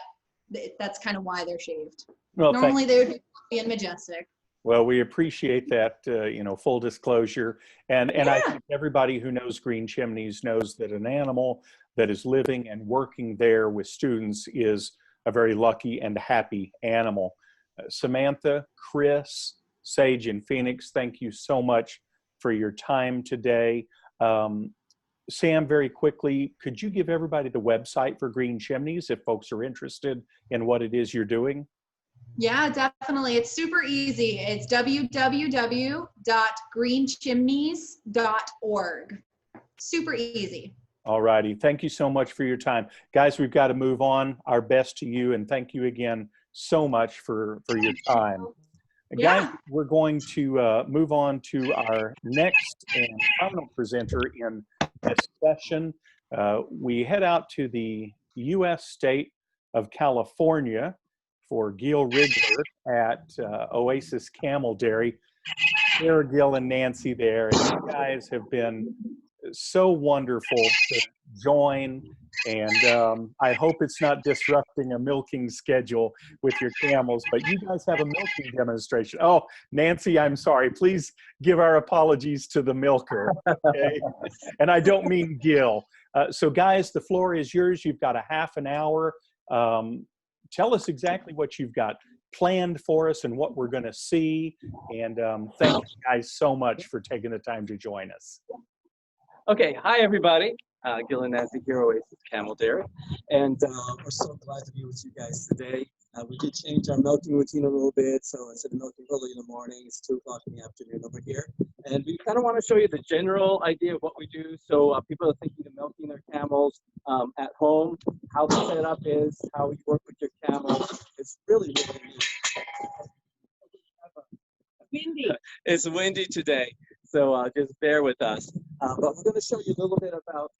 S3: that's kind of why they're shaved. Well, normally they would be fluffy and majestic.
S2: Well, we appreciate that, you know, full disclosure. And yeah. I think everybody who knows Green Chimneys knows that an animal that is living and working there with students is a very lucky and happy animal. Samantha, Chris, Sage, and Phoenix, thank you so much for your time today. Sam, very quickly, could you give everybody the website for Green Chimneys if folks are interested in what it is you're doing?
S3: Yeah, definitely. It's super easy. It's www.greenchimneys.org. super easy.
S2: All righty. Thank you so much for your time. Guys, we've got to move on. Our best to you, and thank you again so much for your time.
S3: Yeah.
S2: Guys, we're going to move on to our next and final presenter in this session. We head out to the U.S. state of California for Gil Riegler at Oasis Camel Dairy. There are Gil and Nancy there, and you guys have been so wonderful to join, and I hope it's not disrupting a milking schedule with your camels, but you guys have a milking demonstration. Oh, Nancy, I'm sorry. Please give our apologies to the milker, okay? And I don't mean Gil. So guys, the floor is yours. You've got a half an hour. Tell us exactly what you've got planned for us and what we're going to see. And thank you guys so much for taking the time to join us.
S4: Okay, hi everybody. Gil and Nancy here, Oasis Camel Dairy, and we're so glad to be with you guys today. We did change our milking routine a little bit, so instead of milking early in the morning, it's 2 o'clock in the afternoon over here. And we kind of want to show you the general idea of what we do, so people are thinking of milking their camels at home, how the setup is, how we work with your camels. It's really, really neat. It's windy today, so just bear with us. But we're going to show you a little bit about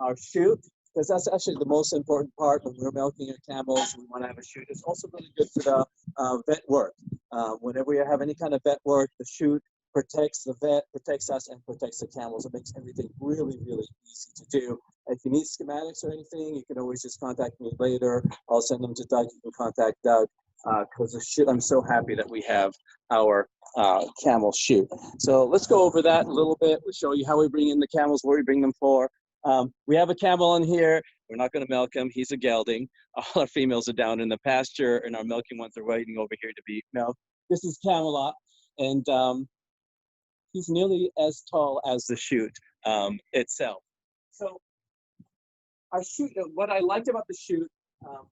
S4: our chute, because that's actually the most important part when we're milking our camels. We want to have a chute. It's also really good for the vet work. Whenever we have any kind of vet work, the chute protects the vet, protects us, and protects the camels. It makes everything really, really easy to do. If you need schematics or anything, you can always just contact me later. I'll send them to Doug. You can contact Doug, because the chute, I'm so happy that we have our camel chute. So let's go over that a little bit. We'll show you how we bring in the camels, where we bring them for. We have a camel in here. We're not going to milk him. He's a gelding. All our females are down in the pasture, and our milking ones are waiting over here to be milked. This is Camelot, and he's nearly as tall as the chute itself. So our chute, what I liked about the chute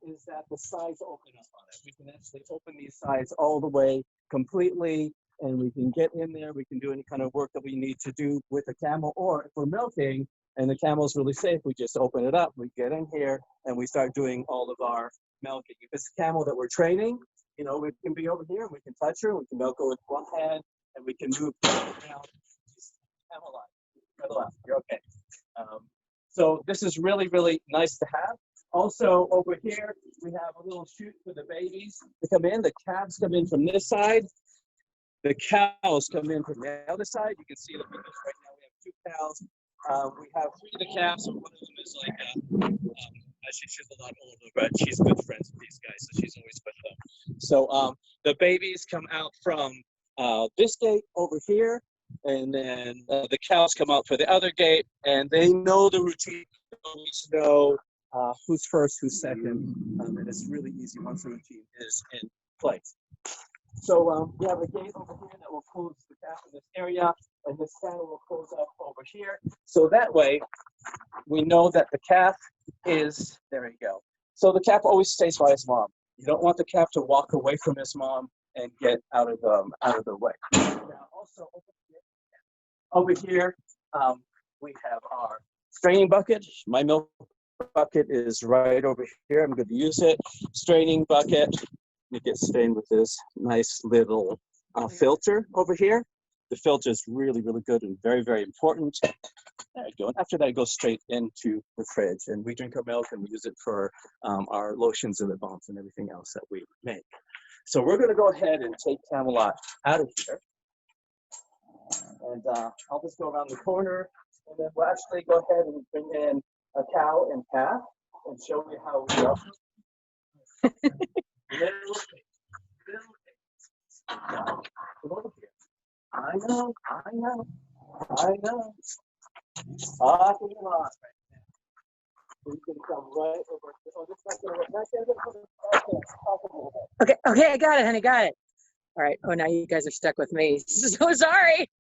S4: is that the sides open up on it. We can actually open these sides all the way completely, and we can get in there. We can do any kind of work that we need to do with the camel, or if we're milking and the camel's really safe, we just open it up, we get in here, and we start doing all of our milking. If it's a camel that we're training, you know, we can be over here, and we can touch her, we can milk her with one hand, and we can move around. Camel, you're okay. So this is really, really nice to have. Also, over here, we have a little chute for the babies to come in. The calves come in from this side. The cows come in from the other side. You can see the pictures right now. We have 2 cows. We have 3 of the calves, and one of them is like, she's a lot older, but she's good friends with these guys, so she's always with them. So the babies come out from this gate over here, and then the cows come out for the other gate, and they know the routine. They always know who's first, who's second, and it's really easy once the routine is in place. So we have a gate over here that will close the calf in this area, and this channel will close up over here. So that way, we know that the calf is, there you go. So the calf always stays by his mom. You don't want the calf to walk away from his mom and get out of the way. Now also over here, we have our straining bucket. My milk bucket is right over here. I'm going to use it. Straining bucket. It gets stained with this nice little filter over here. The filter is really, really good and very, very important. There you go. And after that, it goes straight into the fridge. And we drink our milk and we use it for our lotions and lip balms and everything else that we make. So we're going to go ahead and take Camelot out of here. And I'll just go around the corner. And then we'll actually go ahead and bring in a cow and calf and show you how we go. I know. Talking a lot right now. You can come right over. Oh, this is
S5: Okay, I got it, honey, got it. All right. Oh, now you guys are stuck with me. So sorry.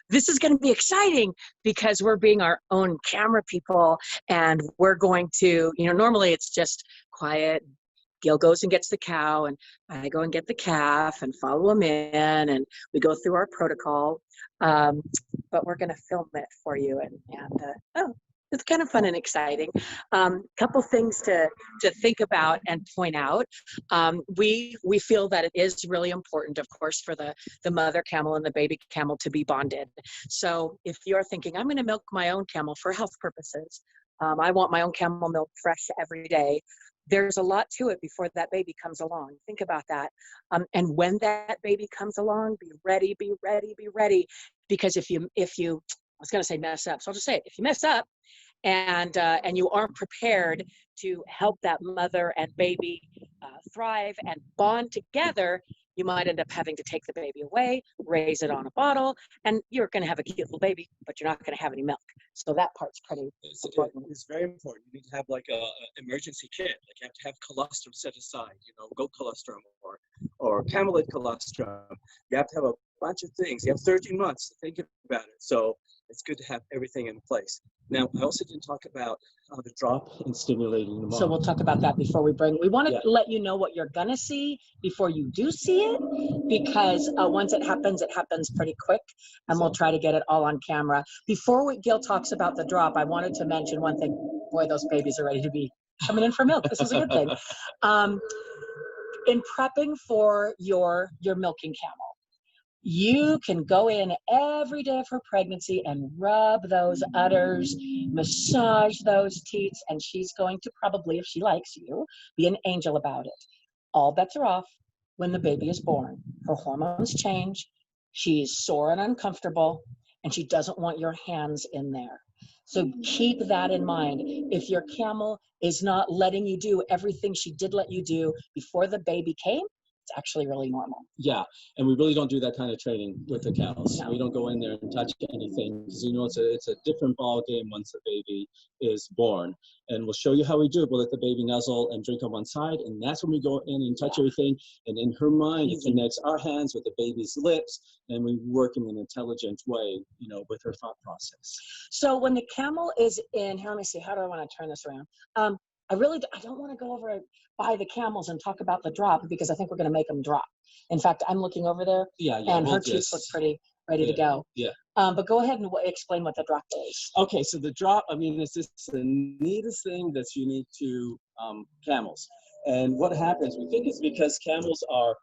S5: This is going to be exciting because we're being our own camera people, and we're going to, normally it's just quiet. Gil goes and gets the cow, and I go and get the calf and follow him in, and we go through our protocol. But we're going to film it for you. Oh, it's kind of fun and exciting. Couple things to think about and point out. We feel that it is really important, of course, for the mother camel and the baby camel to be bonded. So if you're thinking, I'm going to milk my own camel for health purposes, I want my own camel milk fresh every day, there's a lot to it before that baby comes along. Think about that. And when that baby comes along, be ready, be ready, be ready. Because if you, I was going to say mess up, so I'll just say it. If you mess up and you aren't prepared to help that mother and baby thrive and bond together, you might end up having to take the baby away, raise it on a bottle, and you're going to have a cute little baby, but you're not going to have any milk. So that part's pretty important.
S4: It's very important. You need to have like a emergency kit. Like you have to have colostrum set aside, goat colostrum or camelid colostrum. You have to have a bunch of things. You have 13 months to think about it. So it's good to have everything in place. Now, I also didn't talk about the drop and stimulating the mom.
S5: So we'll talk about that before we want to let you know what you're going to see before you do see it, because once it happens pretty quick, and we'll try to get it all on camera. Before Gil talks about the drop, I wanted to mention one thing. Boy, those babies are ready to be coming in for milk. This is a good thing. In prepping for your milking camel, you can go in every day of her pregnancy and rub those udders, massage those teats, and she's going to probably, if she likes you, be an angel about it. All bets are off when the baby is born. Her hormones change, she's sore and uncomfortable, and she doesn't want your hands in there. So keep that in mind. If your camel is not letting you do everything she did let you do before the baby came, it's actually really normal.
S4: Yeah, and we really don't do that kind of training with the cows.
S5: No.
S4: We don't go in there and touch anything because it's a different ball game once the baby is born. And we'll show you how we do it. We'll let the baby nuzzle and drink on one side, and that's when we go in and touch everything. And in her mind, it connects our hands with the baby's lips, and we work in an intelligent way, with her thought process.
S5: So when the camel is in, here, let me see, how do I want to turn this around? I don't want to go over by the camels and talk about the drop, because I think we're going to make them drop. In fact, I'm looking over there, and her teeth look pretty ready to go.
S4: Yeah.
S5: But go ahead and explain what the drop is.
S4: Okay, so the drop, it's just the neatest thing that's unique to camels. And what happens, we think it's because camels are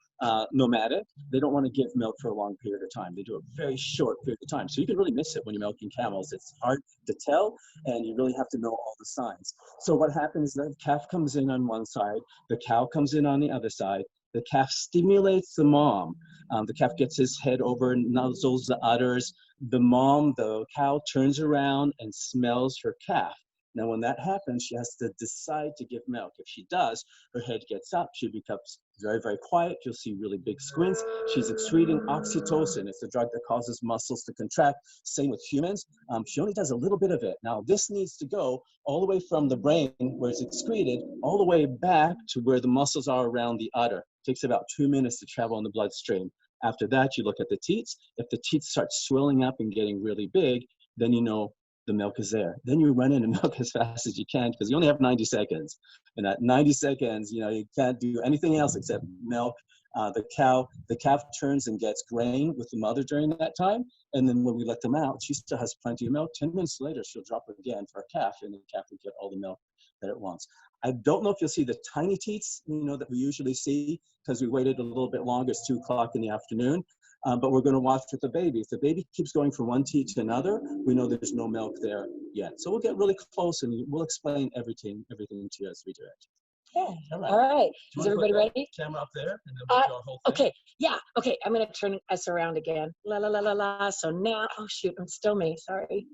S4: nomadic. They don't want to give milk for a long period of time. They do a very short period of time. So you can really miss it when you're milking camels. It's hard to tell, and you really have to know all the signs. So what happens, the calf comes in on one side, the cow comes in on the other side. The calf stimulates the mom. The calf gets his head over, nuzzles the udders. The cow turns around and smells her calf. Now, when that happens, she has to decide to give milk. If she does, her head gets up. She becomes very, very quiet. You'll see really big squints. She's excreting oxytocin. It's the drug that causes muscles to contract. Same with humans. She only does a little bit of it. Now, this needs to go all the way from the brain, where it's excreted, all the way back to where the muscles are around the udder. It takes about 2 minutes to travel in the bloodstream. After that, you look at the teats. If the teats start swelling up and getting really big, then you know the milk is there. Then you run in and milk as fast as you can, because you only have 90 seconds. And at 90 seconds, you can't do anything else except milk. The calf turns and gets grain with the mother during that time. And then when we let them out, she still has plenty of milk. 10 minutes later, she'll drop again for a calf, and the calf will get all the milk that it wants. I don't know if you'll see the tiny teats, that we usually see, because we waited a little bit longer. It's 2 o'clock in the afternoon. But we're going to watch with the baby. If the baby keeps going from one teat to another, we know there's no milk there yet. So we'll get really close, and we'll explain everything to you as we do it.
S5: Okay. All right. Is everybody ready?
S4: Camera up there, and then we'll do our whole thing.
S5: Okay. Yeah. Okay. I'm going to turn us around again. La la la la la. So now, oh shoot, it's still me. Sorry.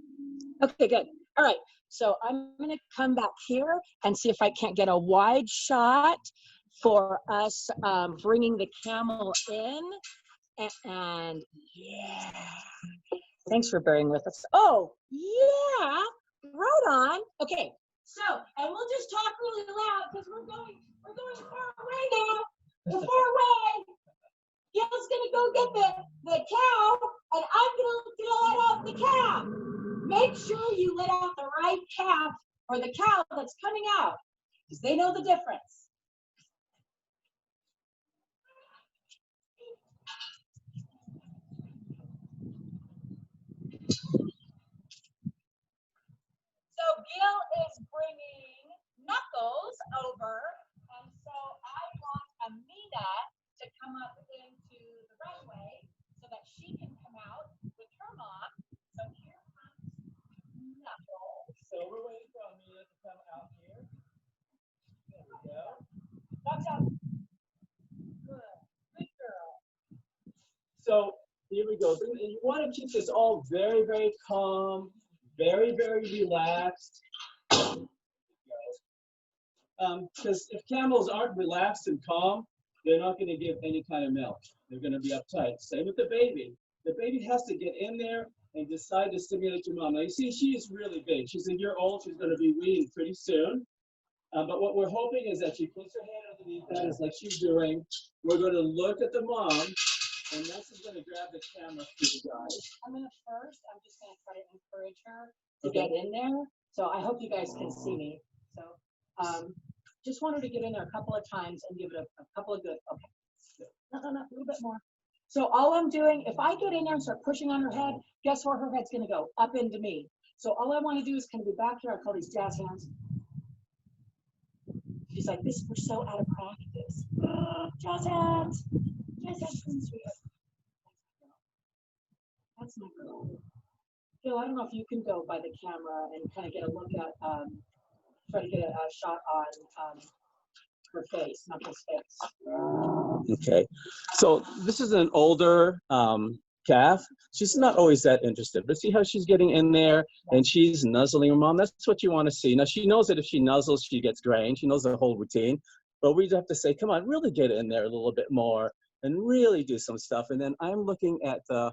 S5: Okay. Good. All right. So I'm going to come back here and see if I can't get a wide shot for us bringing the camel in. And yeah, thanks for bearing with us. Oh, yeah, right on. Okay, so, and we'll just talk really loud because we're going far away now. We're far away. Gil's gonna go get the cow, and I'm gonna let out the calf. Make sure you let out the right calf or the cow that's coming out, because they know the difference. is bringing Knuckles over, and so I want Amina to come up into the runway so that she can come out with her mom. So here comes Knuckles.
S4: So we're waiting for Amina to come out here. There we go.
S5: Watch out. Good. Good girl.
S4: So here we go. And you want to keep this all very, very calm, very, very relaxed. Because if camels aren't relaxed and calm, they're not going to give any kind of milk. They're going to be uptight. Same with the baby. The baby has to get in there and decide to stimulate your mom. Now you see, she is really big. She's a year old. She's going to be weaned pretty soon. But what we're hoping is that she puts her hand underneath that, is like she's doing. We're going to look at the mom, and Nelson's going to grab the camera for you guys.
S5: I'm just going to try to encourage her to get in there. So I hope you guys can see me. So just want her to get in there a couple of times and give it a couple of good, okay. No, a little bit more. So all I'm doing, if I get in there and start pushing on her head, guess where her head's going to go? Up into me. So all I want to do is kind of be back here. I call these jazz hands. She's like, we're so out of practice. Jazz hands. Jazz hands. That's my girl. Phil, I don't know if you can go by the camera and kind of get a look at, try to get a shot on her face, not his face.
S4: Okay, so this is an older calf. She's not always that interested, but see how she's getting in there and she's nuzzling her mom. That's what you want to see. Now she knows that if she nuzzles, she gets drained. She knows the whole routine, but we have to say, come on, really get in there a little bit more and really do some stuff. And then I'm looking at the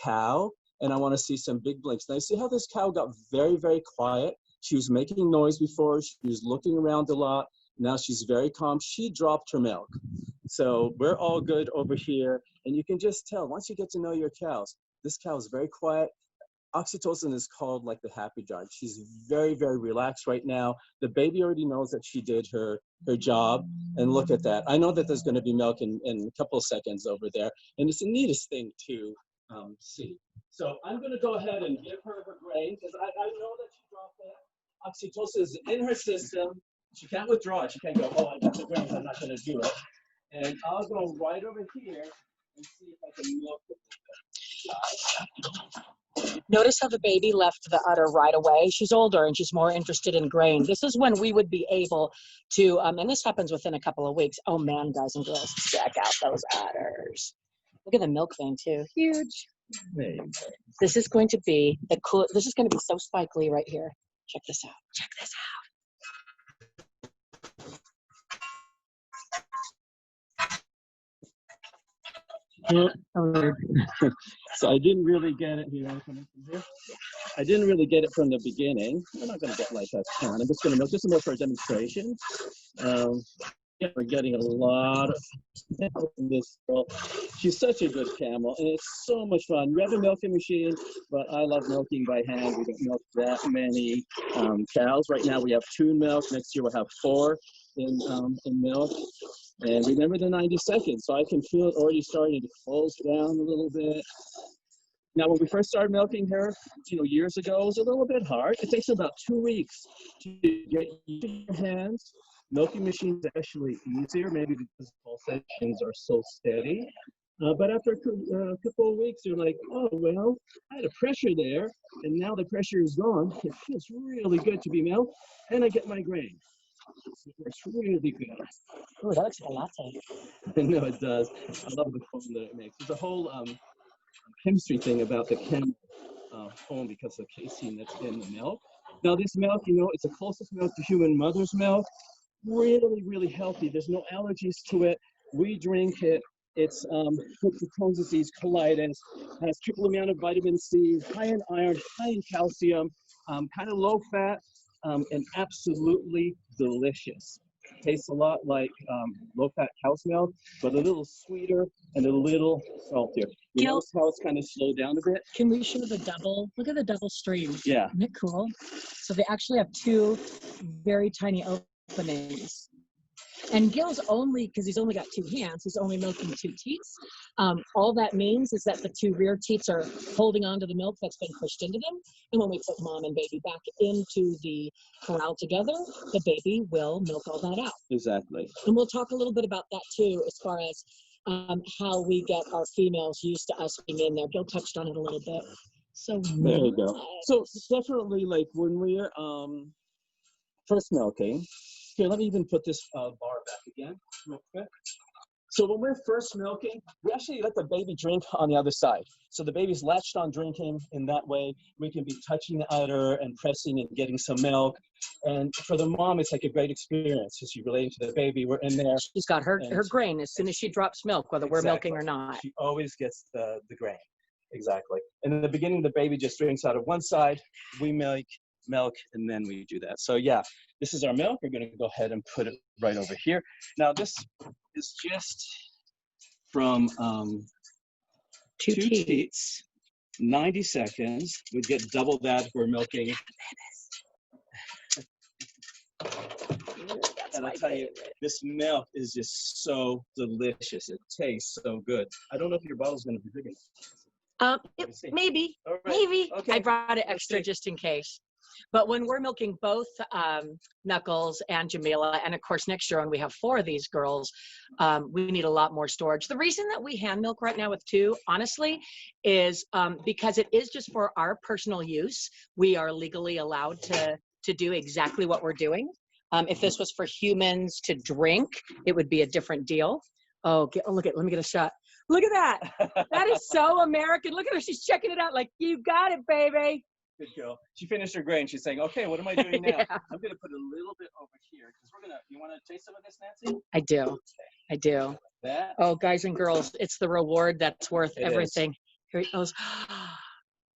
S4: cow, and I want to see some big blinks. Now you see how this cow got very, very quiet. She was making noise before. She was looking around a lot. Now she's very calm. She dropped her milk. So we're all good over here. And you can just tell, once you get to know your cows, this cow is very quiet. Oxytocin is called like the happy dog. She's very, very relaxed right now. The baby already knows that she did her job. And look at that. I know that there's going to be milk in a couple of seconds over there. And it's the neatest thing to see. So I'm going to go ahead and give her her grain, because I know that she dropped it. Oxytocin is in her system. She can't withdraw it. She can't go, oh, I got the grains, I'm not going to do it. And I'll go right over here and see if I can milk it.
S5: Notice how the baby left the udder right away. She's older and she's more interested in grain. This is when we would be able to, and this happens within a couple of weeks. Oh man, guys and girls, check out those udders. Look at the milk vein too, huge.
S4: Amazing.
S5: This is going to be the cool, this is going to be so sparkly right here. Check this out, check this out.
S4: So I didn't really get it here. I didn't really get it from the beginning. We're not going to get like a ton. I'm just going to milk just more for a demonstration. Yeah, we're getting a lot of this girl. She's such a good camel, and it's so much fun. We have a milking machine, but I love milking by hand. We don't milk that many cows. Right now we have 2 milk. Next year we'll have 4 in milk. And remember the 90 seconds, so I can feel it already starting to close down a little bit. Now, when we first started milking her, years ago, it was a little bit hard. It takes about 2 weeks to get used to your hands. Milking machines are actually easier, maybe because pulsations are so steady. But after a couple of weeks, you're like, oh, well, I had a pressure there, and now the pressure is gone. It feels really good to be milked, and I get my grain. It's really good.
S5: Oh, that looks like a latte.
S4: I know it does. I love the foam that it makes. There's a whole chemistry thing about the Camel foam because of the casein that's in the milk. Now this milk, it's the closest milk to human mother's milk. Really, really healthy. There's no allergies to it. We drink it. It's good for Crohn's disease, colitis, has triple amount of vitamin C, high in iron, high in calcium, kind of low fat, and absolutely delicious. Tastes a lot like low-fat cow's milk, but a little sweeter and a little saltier. You notice how it's kind of slowed down a bit?
S5: Can we show the double? Look at the double stream.
S4: Yeah.
S5: Isn't it cool? So they actually have 2 very tiny openings. And Gil's only, because he's only got 2 hands, he's only milking 2 teats. All that means is that the 2 rear teats are holding on to the milk that's been pushed into them. And when we put mom and baby back into the corral together, the baby will milk all that out.
S4: Exactly.
S5: And we'll talk a little bit about that too, as far as how we get our females used to us being in there. Gil touched on it a little bit. So
S4: there you go. So definitely, like when we're first milking, here, let me even put this bar back again real quick. So when we're first milking, we actually let the baby drink on the other side. So the baby's latched on drinking. In that way, we can be touching the udder and pressing and getting some milk. And for the mom, it's like a great experience because she relates to the baby. We're in there.
S5: She's got her grain as soon as she drops milk, whether we're milking or not.
S4: She always gets the grain. Exactly. And in the beginning, the baby just drinks out of one side. We milk, and then we do that. So yeah, this is our milk. We're going to go ahead and put it right over here. Now this is just from 2 teats, 90 seconds. We'd get double that if we're milking. And I'll tell you, this milk is just so delicious. It tastes so good. I don't know if your bottle's going to be big enough.
S5: Maybe. Okay. I brought it extra just in case. But when we're milking both Knuckles and Jamila, and of course next year when we have 4 of these girls, we need a lot more storage. The reason that we hand milk right now with 2, honestly, is because it is just for our personal use. We are legally allowed to do exactly what we're doing. If this was for humans to drink, it would be a different deal. Oh, look at, let me get a shot. Look at that. That is so American. Look at her. She's checking it out like, you got it, baby.
S4: Good girl. She finished her grain. She's saying, okay, what am I doing now? Yeah. I'm going to put a little bit over here because we're going to, you want to taste some of this, Nancy?
S5: I do. I do.
S4: That?
S5: Oh, guys and girls, it's the reward that's worth everything. Here it goes.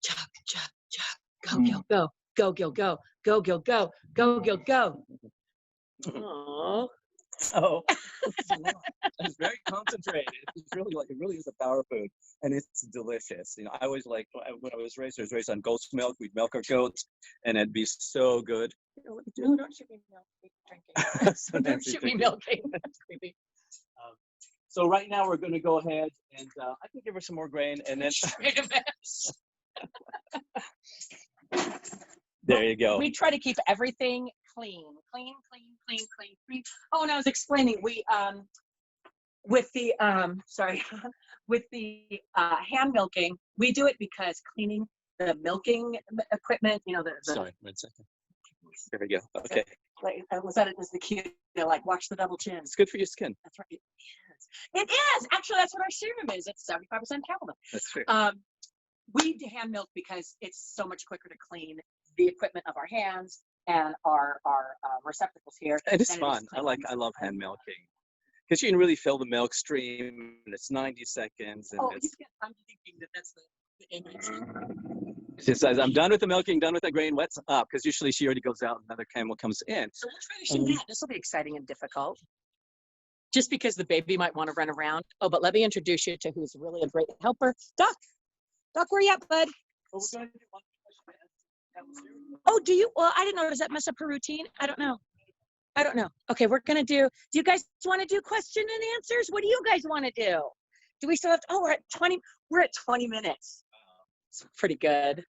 S5: Chug, chug, chug. Go, Gil, go. Go, Gil, go. Go, Gil, go. Go, Gil, go. Aww.
S4: Oh, it's very concentrated. It's really like, it really is a power food, and it's delicious. You know, I always like when I was raised on goat's milk. We'd milk our goats, and it'd be so good.
S5: No, don't shoot me milking.
S4: So
S5: don't shoot me milking. That's creepy.
S4: So right now we're going to go ahead and I can give her some more grain, and then
S5: Wait a minute.
S4: There you go.
S5: We try to keep everything clean. Oh, and I was explaining, we with the with the hand milking, we do it because cleaning the milking equipment, you know,
S4: Sorry, 1 second. There we go. Okay.
S5: Like, was that the cue? Like, watch the double chin.
S4: It's good for your skin.
S5: That's right. It is. Actually, that's what our serum is. It's 75% camel milk.
S4: That's true.
S5: We hand milk because it's so much quicker to clean the equipment of our hands and our receptacles here.
S4: And it's fun. I love hand milking because you can really feel the milk stream, and it's 90 seconds. And
S5: I'm thinking that's the image.
S4: She says, "I'm done with the milking, done with the grain. What's up?" Because usually she already goes out, and another camel comes in.
S5: So we'll try to show that. This will be exciting and difficult. Just because the baby might want to run around. Oh, but let me introduce you to who's really a great helper. Doc, where you at, bud?
S4: Well, we're going to do one question.
S5: Oh, do you? Well, I didn't know. Does that mess up her routine? I don't know. Okay, we're going to do you guys want to do question and answers? What do you guys want to do? Do we still have we're at 20 minutes. It's pretty good.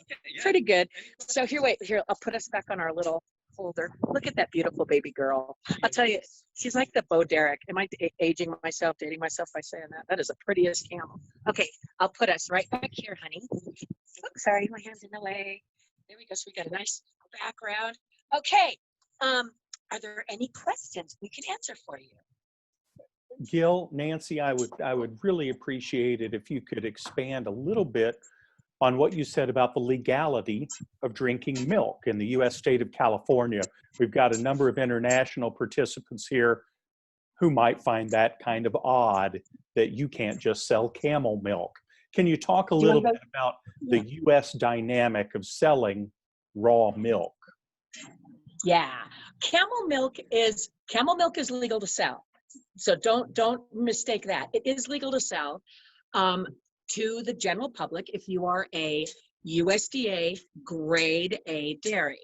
S4: Okay, yeah.
S5: Pretty good. So here, I'll put us back on our little holder. Look at that beautiful baby girl. I'll tell you, she's like the Bo Derek. Am I dating myself by saying that? That is the prettiest camel. Okay, I'll put us right back here, honey. Oh, sorry, my hand's in the way. There we go. So we got a nice background. Okay. Are there any questions we can answer for you?
S2: Gil, Nancy, I would really appreciate it if you could expand a little bit on what you said about the legality of drinking milk in the U.S. state of California. We've got a number of international participants here who might find that kind of odd that you can't just sell camel milk. Can you talk a little bit about the U.S. dynamic of selling raw milk?
S5: Yeah, camel milk is legal to sell. So don't mistake that. It is legal to sell to the general public if you are a USDA grade A dairy.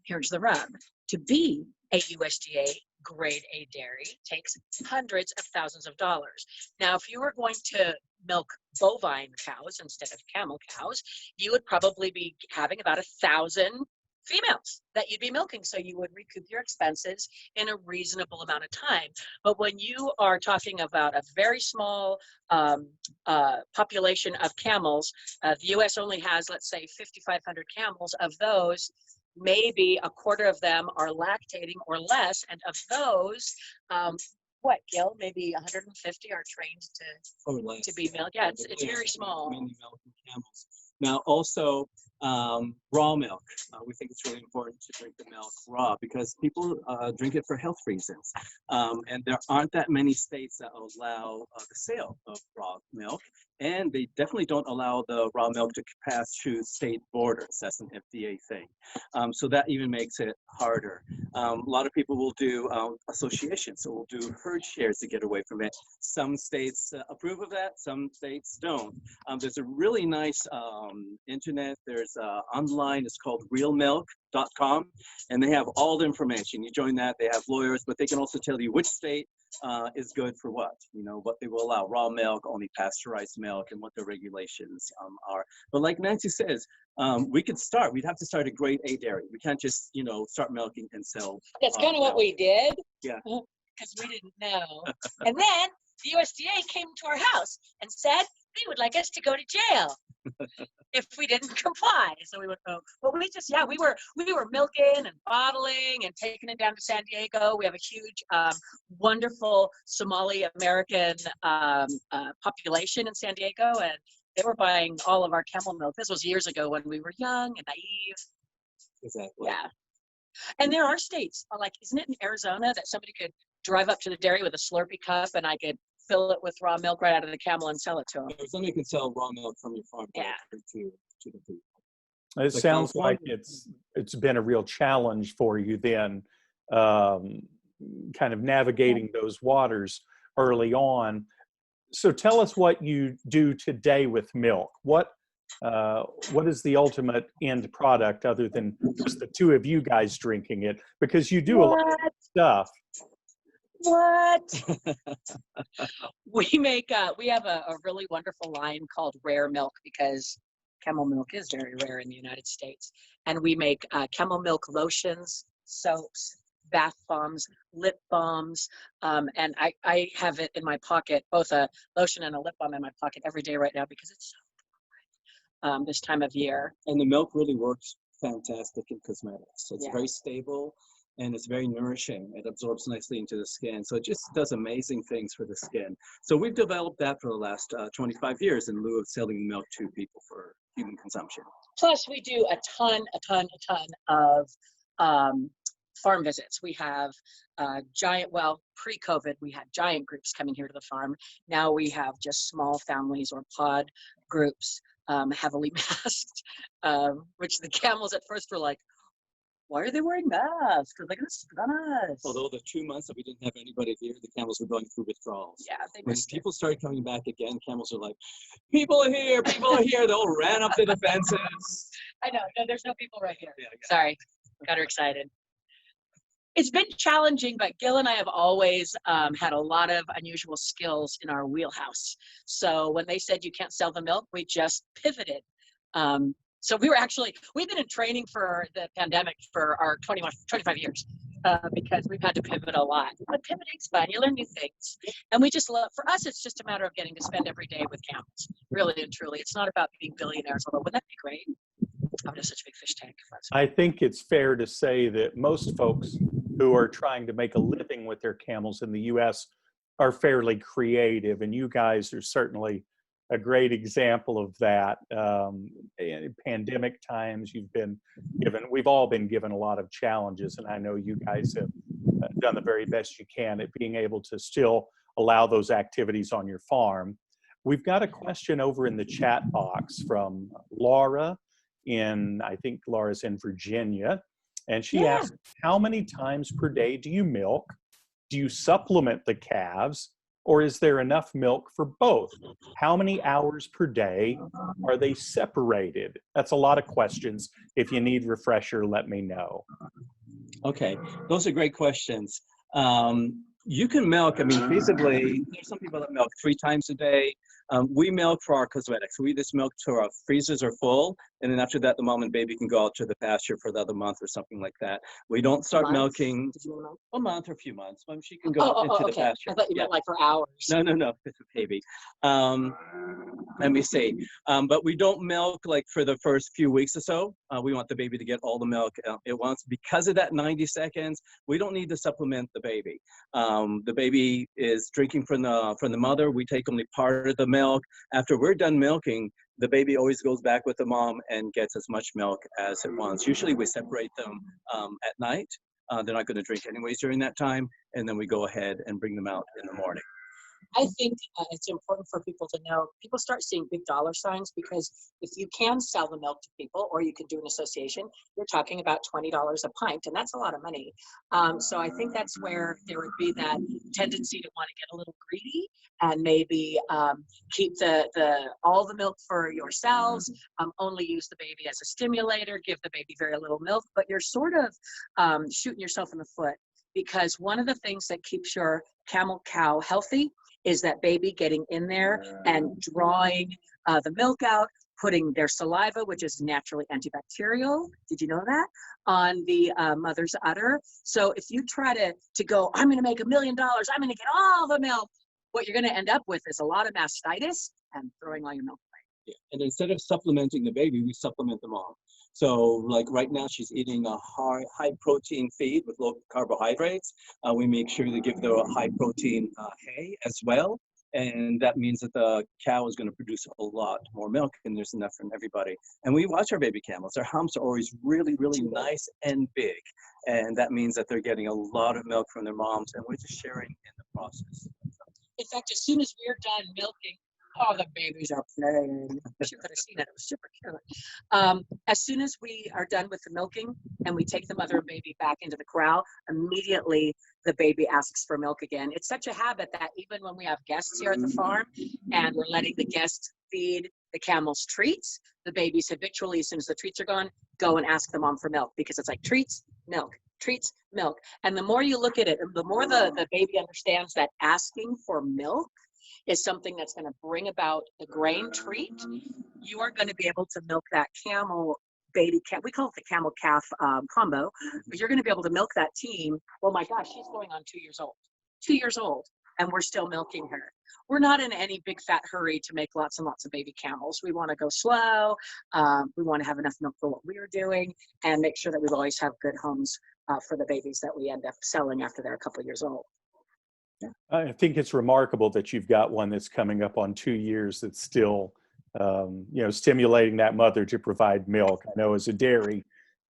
S5: Here's the rub. To be a USDA grade A dairy takes hundreds of thousands of dollars. Now, if you were going to milk bovine cows instead of camel cows, you would probably be having about 1,000 females that you'd be milking. So you would recoup your expenses in a reasonable amount of time. But when you are talking about a very small population of camels, the US only has, let's say, 5,500 camels. Of those, maybe a quarter of them are lactating or less. And of those, what, Gil, maybe 150 are trained to be milked. Yeah, it's very small.
S4: Mainly milking camels. Now, also, raw milk. We think it's really important to drink the milk raw because people drink it for health reasons. And there aren't that many states that allow the sale of raw milk. And they definitely don't allow the raw milk to pass through state borders. That's an FDA thing. So that even makes it harder. A lot of people will do associations. So we'll do herd shares to get away from it. Some states approve of that. Some states don't. There's a really nice internet. There's online. It's called realmilk.com. And they have all the information. You join that. They have lawyers, but they can also tell you which state is good for what, you know, what they will allow, raw milk, only pasteurized milk, and what the regulations are. But like Nancy says, we could start, we'd have to start a grade A dairy. We can't just, you know, start milking and sell.
S5: That's kind of what we did.
S4: Yeah.
S5: Because we didn't know. And then the USDA came to our house and said they would like us to go to jail if we didn't comply. So we went, oh, but we just, yeah, we were milking and bottling and taking it down to San Diego. We have a huge, wonderful Somali American population in San Diego, and they were buying all of our camel milk. This was years ago when we were young and naive.
S4: Exactly.
S5: Yeah. And there are states, like, isn't it in Arizona that somebody could drive up to the dairy with a Slurpee cup and I could fill it with raw milk right out of the camel and sell it to them?
S4: Somebody can sell raw milk from your farm
S5: Yeah.
S4: to the people.
S2: It sounds like it's been a real challenge for you then, kind of navigating those waters early on. So tell us what you do today with milk. What is the ultimate end product other than just the two of you guys drinking it? Because you do a lot of stuff.
S5: What? We have a really wonderful line called Rare Milk because camel milk is very rare in the United States. And we make camel milk lotions, soaps, bath bombs, lip balms. And I have it in my pocket, both a lotion and a lip balm in my pocket every day right now because it's so important this time of year.
S4: And the milk really works fantastic in cosmetics. So it's
S5: Yeah.
S4: very stable and it's very nourishing. It absorbs nicely into the skin. So it just does amazing things for the skin. So we've developed that for the last 25 years in lieu of selling milk to people for human consumption.
S5: Plus, we do a ton of farm visits. We have giant, well, pre-COVID, we had giant groups coming here to the farm. Now we have just small families or pod groups, heavily masked, which the camels at first were like, why are they wearing masks? They're like, this is on us.
S4: Although the 2 months that we didn't have anybody here, the camels were going through withdrawals.
S5: Yeah, they
S4: When
S5: missed it.
S4: people started coming back again, camels are like, people are here, people are here. They all ran up to the fences.
S5: I know, no, there's no people right here.
S4: Yeah.
S5: Sorry, got her excited. It's been challenging, but Gil and I have always had a lot of unusual skills in our wheelhouse. So when they said you can't sell the milk, we just pivoted. So we've been in training for the pandemic for our 25 years because we've had to pivot a lot. But pivoting's fun, you learn new things. And we just love, for us, it's just a matter of getting to spend every day with camels, really and truly. It's not about being billionaires, although wouldn't that be great? I'm just such a big fish tank.
S2: I think it's fair to say that most folks who are trying to make a living with their camels in the U.S. are fairly creative, and you guys are certainly a great example of that. In pandemic times, we've all been given a lot of challenges, and I know you guys have done the very best you can at being able to still allow those activities on your farm. We've got a question over in the chat box from Laura I think Laura's in Virginia, and she asked, how many times per day do you milk? Do you supplement the calves? Or is there enough milk for both? How many hours per day are they separated? That's a lot of questions. If you need refresher, let me know.
S4: Okay, those are great questions. You can milk, I mean, feasibly, there's some people that milk 3 times a day. We milk for our cosmetics. We just milk till our freezers are full. And then after that, the mom and baby can go out to the pasture for another month or something like that. We don't start milking a month or a few months. She can go out into the pasture.
S5: I thought you meant like for hours.
S4: No, it's a baby. Let me see. But we don't milk like for the first few weeks or so. We want the baby to get all the milk it wants. Because of that 90 seconds, we don't need to supplement the baby. The baby is drinking from the mother. We take only part of the milk. After we're done milking, the baby always goes back with the mom and gets as much milk as it wants. Usually we separate them at night. They're not going to drink anyways during that time. And then we go ahead and bring them out in the morning.
S5: I think it's important for people to know, people start seeing big dollar signs, because if you can sell the milk to people, or you can do an association, you're talking about $20 a pint, and that's a lot of money. So I think that's where there would be that tendency to want to get a little greedy and maybe keep all the milk for yourselves, only use the baby as a stimulator, give the baby very little milk, but you're sort of shooting yourself in the foot, because one of the things that keeps your camel cow healthy is that baby getting in there and drawing the milk out, putting their saliva, which is naturally antibacterial, did you know that, on the mother's udder. So if you try to go, I'm gonna make $1 million, I'm gonna get all the milk, what you're gonna end up with is a lot of mastitis and throwing all your milk away.
S4: Yeah. And instead of supplementing the baby, we supplement the mom. So like right now, she's eating a high protein feed with low carbohydrates. We make sure to give the high protein hay as well. And that means that the cow is going to produce a lot more milk, and there's enough for everybody. And we watch our baby camels. Their humps are always really, really nice and big. And that means that they're getting a lot of milk from their moms, and we're just sharing in the process.
S5: In fact, as soon as we're done milking, oh, the babies are playing. You could have seen it. It was super cute. As soon as we are done with the milking and we take the mother and baby back into the corral, immediately the baby asks for milk again. It's such a habit that even when we have guests here at the farm and we're letting the guests feed the camels treats, the babies habitually, as soon as the treats are gone, go and ask the mom for milk, because it's like treats, milk, treats, milk. And the more you look at it, the more the baby understands that asking for milk is something that's going to bring about the grain treat, you are going to be able to milk that camel baby calf. We call it the camel calf combo, but you're going to be able to milk that team. Oh my gosh, she's going on 2 years old. 2 years old, and we're still milking her. We're not in any big fat hurry to make lots and lots of baby camels. We want to go slow. We want to have enough milk for what we're doing, and make sure that we always have good homes for the babies that we end up selling after they're a couple years old.
S2: Yeah. I think it's remarkable that you've got one that's coming up on 2 years that's still, stimulating that mother to provide milk. I know as a dairy,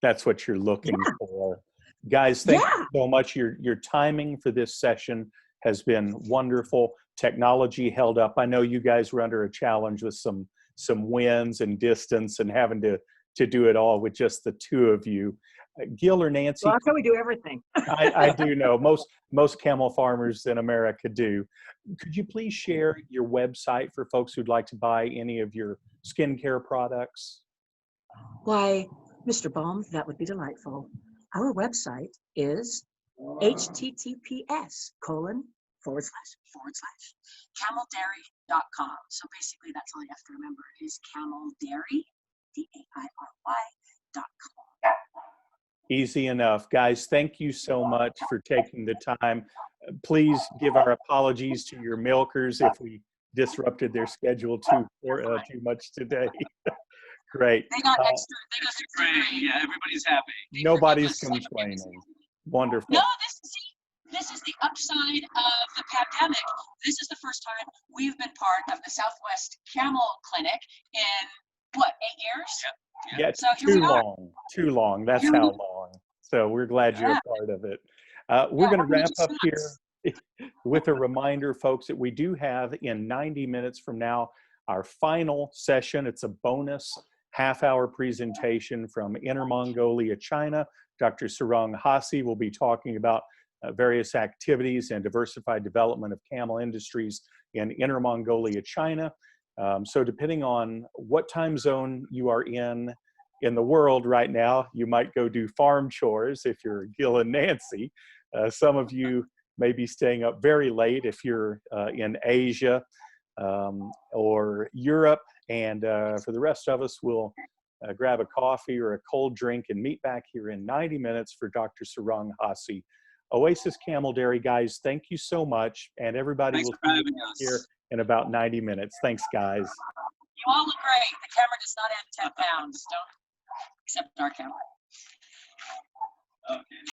S2: that's what you're looking for. Guys, thank you so much. Your timing for this session has been wonderful. Technology held up. I know you guys were under a challenge with some winds and distance and having to do it all with just the two of you. Gil or Nancy?
S5: Well, that's how we do everything.
S2: I do know. Most camel farmers in America do. Could you please share your website for folks who'd like to buy any of your skincare products?
S5: Why, Mr. Baum, that would be delightful. Our website is https://cameldairy.com. So basically, that's all you have to remember is cameldairy, DAIRY.com.
S2: Easy enough. Guys, thank you so much for taking the time. Please give our apologies to your milkers if we disrupted their schedule too much today. Great.
S5: They got extra.
S4: Great. Yeah, everybody's happy.
S2: Nobody's complaining. Wonderful.
S5: No, this is the upside of the pandemic. This is the first time we've been part of the Southwest Camel Clinic in, 8 years?
S2: Yeah,
S5: so
S2: too long. That's how long. So we're glad you're a part of it. We're going to wrap up here with a reminder, folks, that we do have in 90 minutes from now our final session. It's a bonus half-hour presentation from Inner Mongolia, China. Dr. Sarang Hasi will be talking about various activities and diversified development of camel industries in Inner Mongolia, China. So depending on what time zone you are in the world right now, you might go do farm chores if you're Gil and Nancy. Some of you may be staying up very late if you're in Asia or Europe. And for the rest of us, we'll grab a coffee or a cold drink and meet back here in 90 minutes for Dr. Sarang Hasi. Oasis Camel Dairy, guys, thank you so much. And everybody will see you here in about 90 minutes. Thanks, guys.
S5: You all look great. The camera does not add 10 pounds. Don't accept our camera. Okay.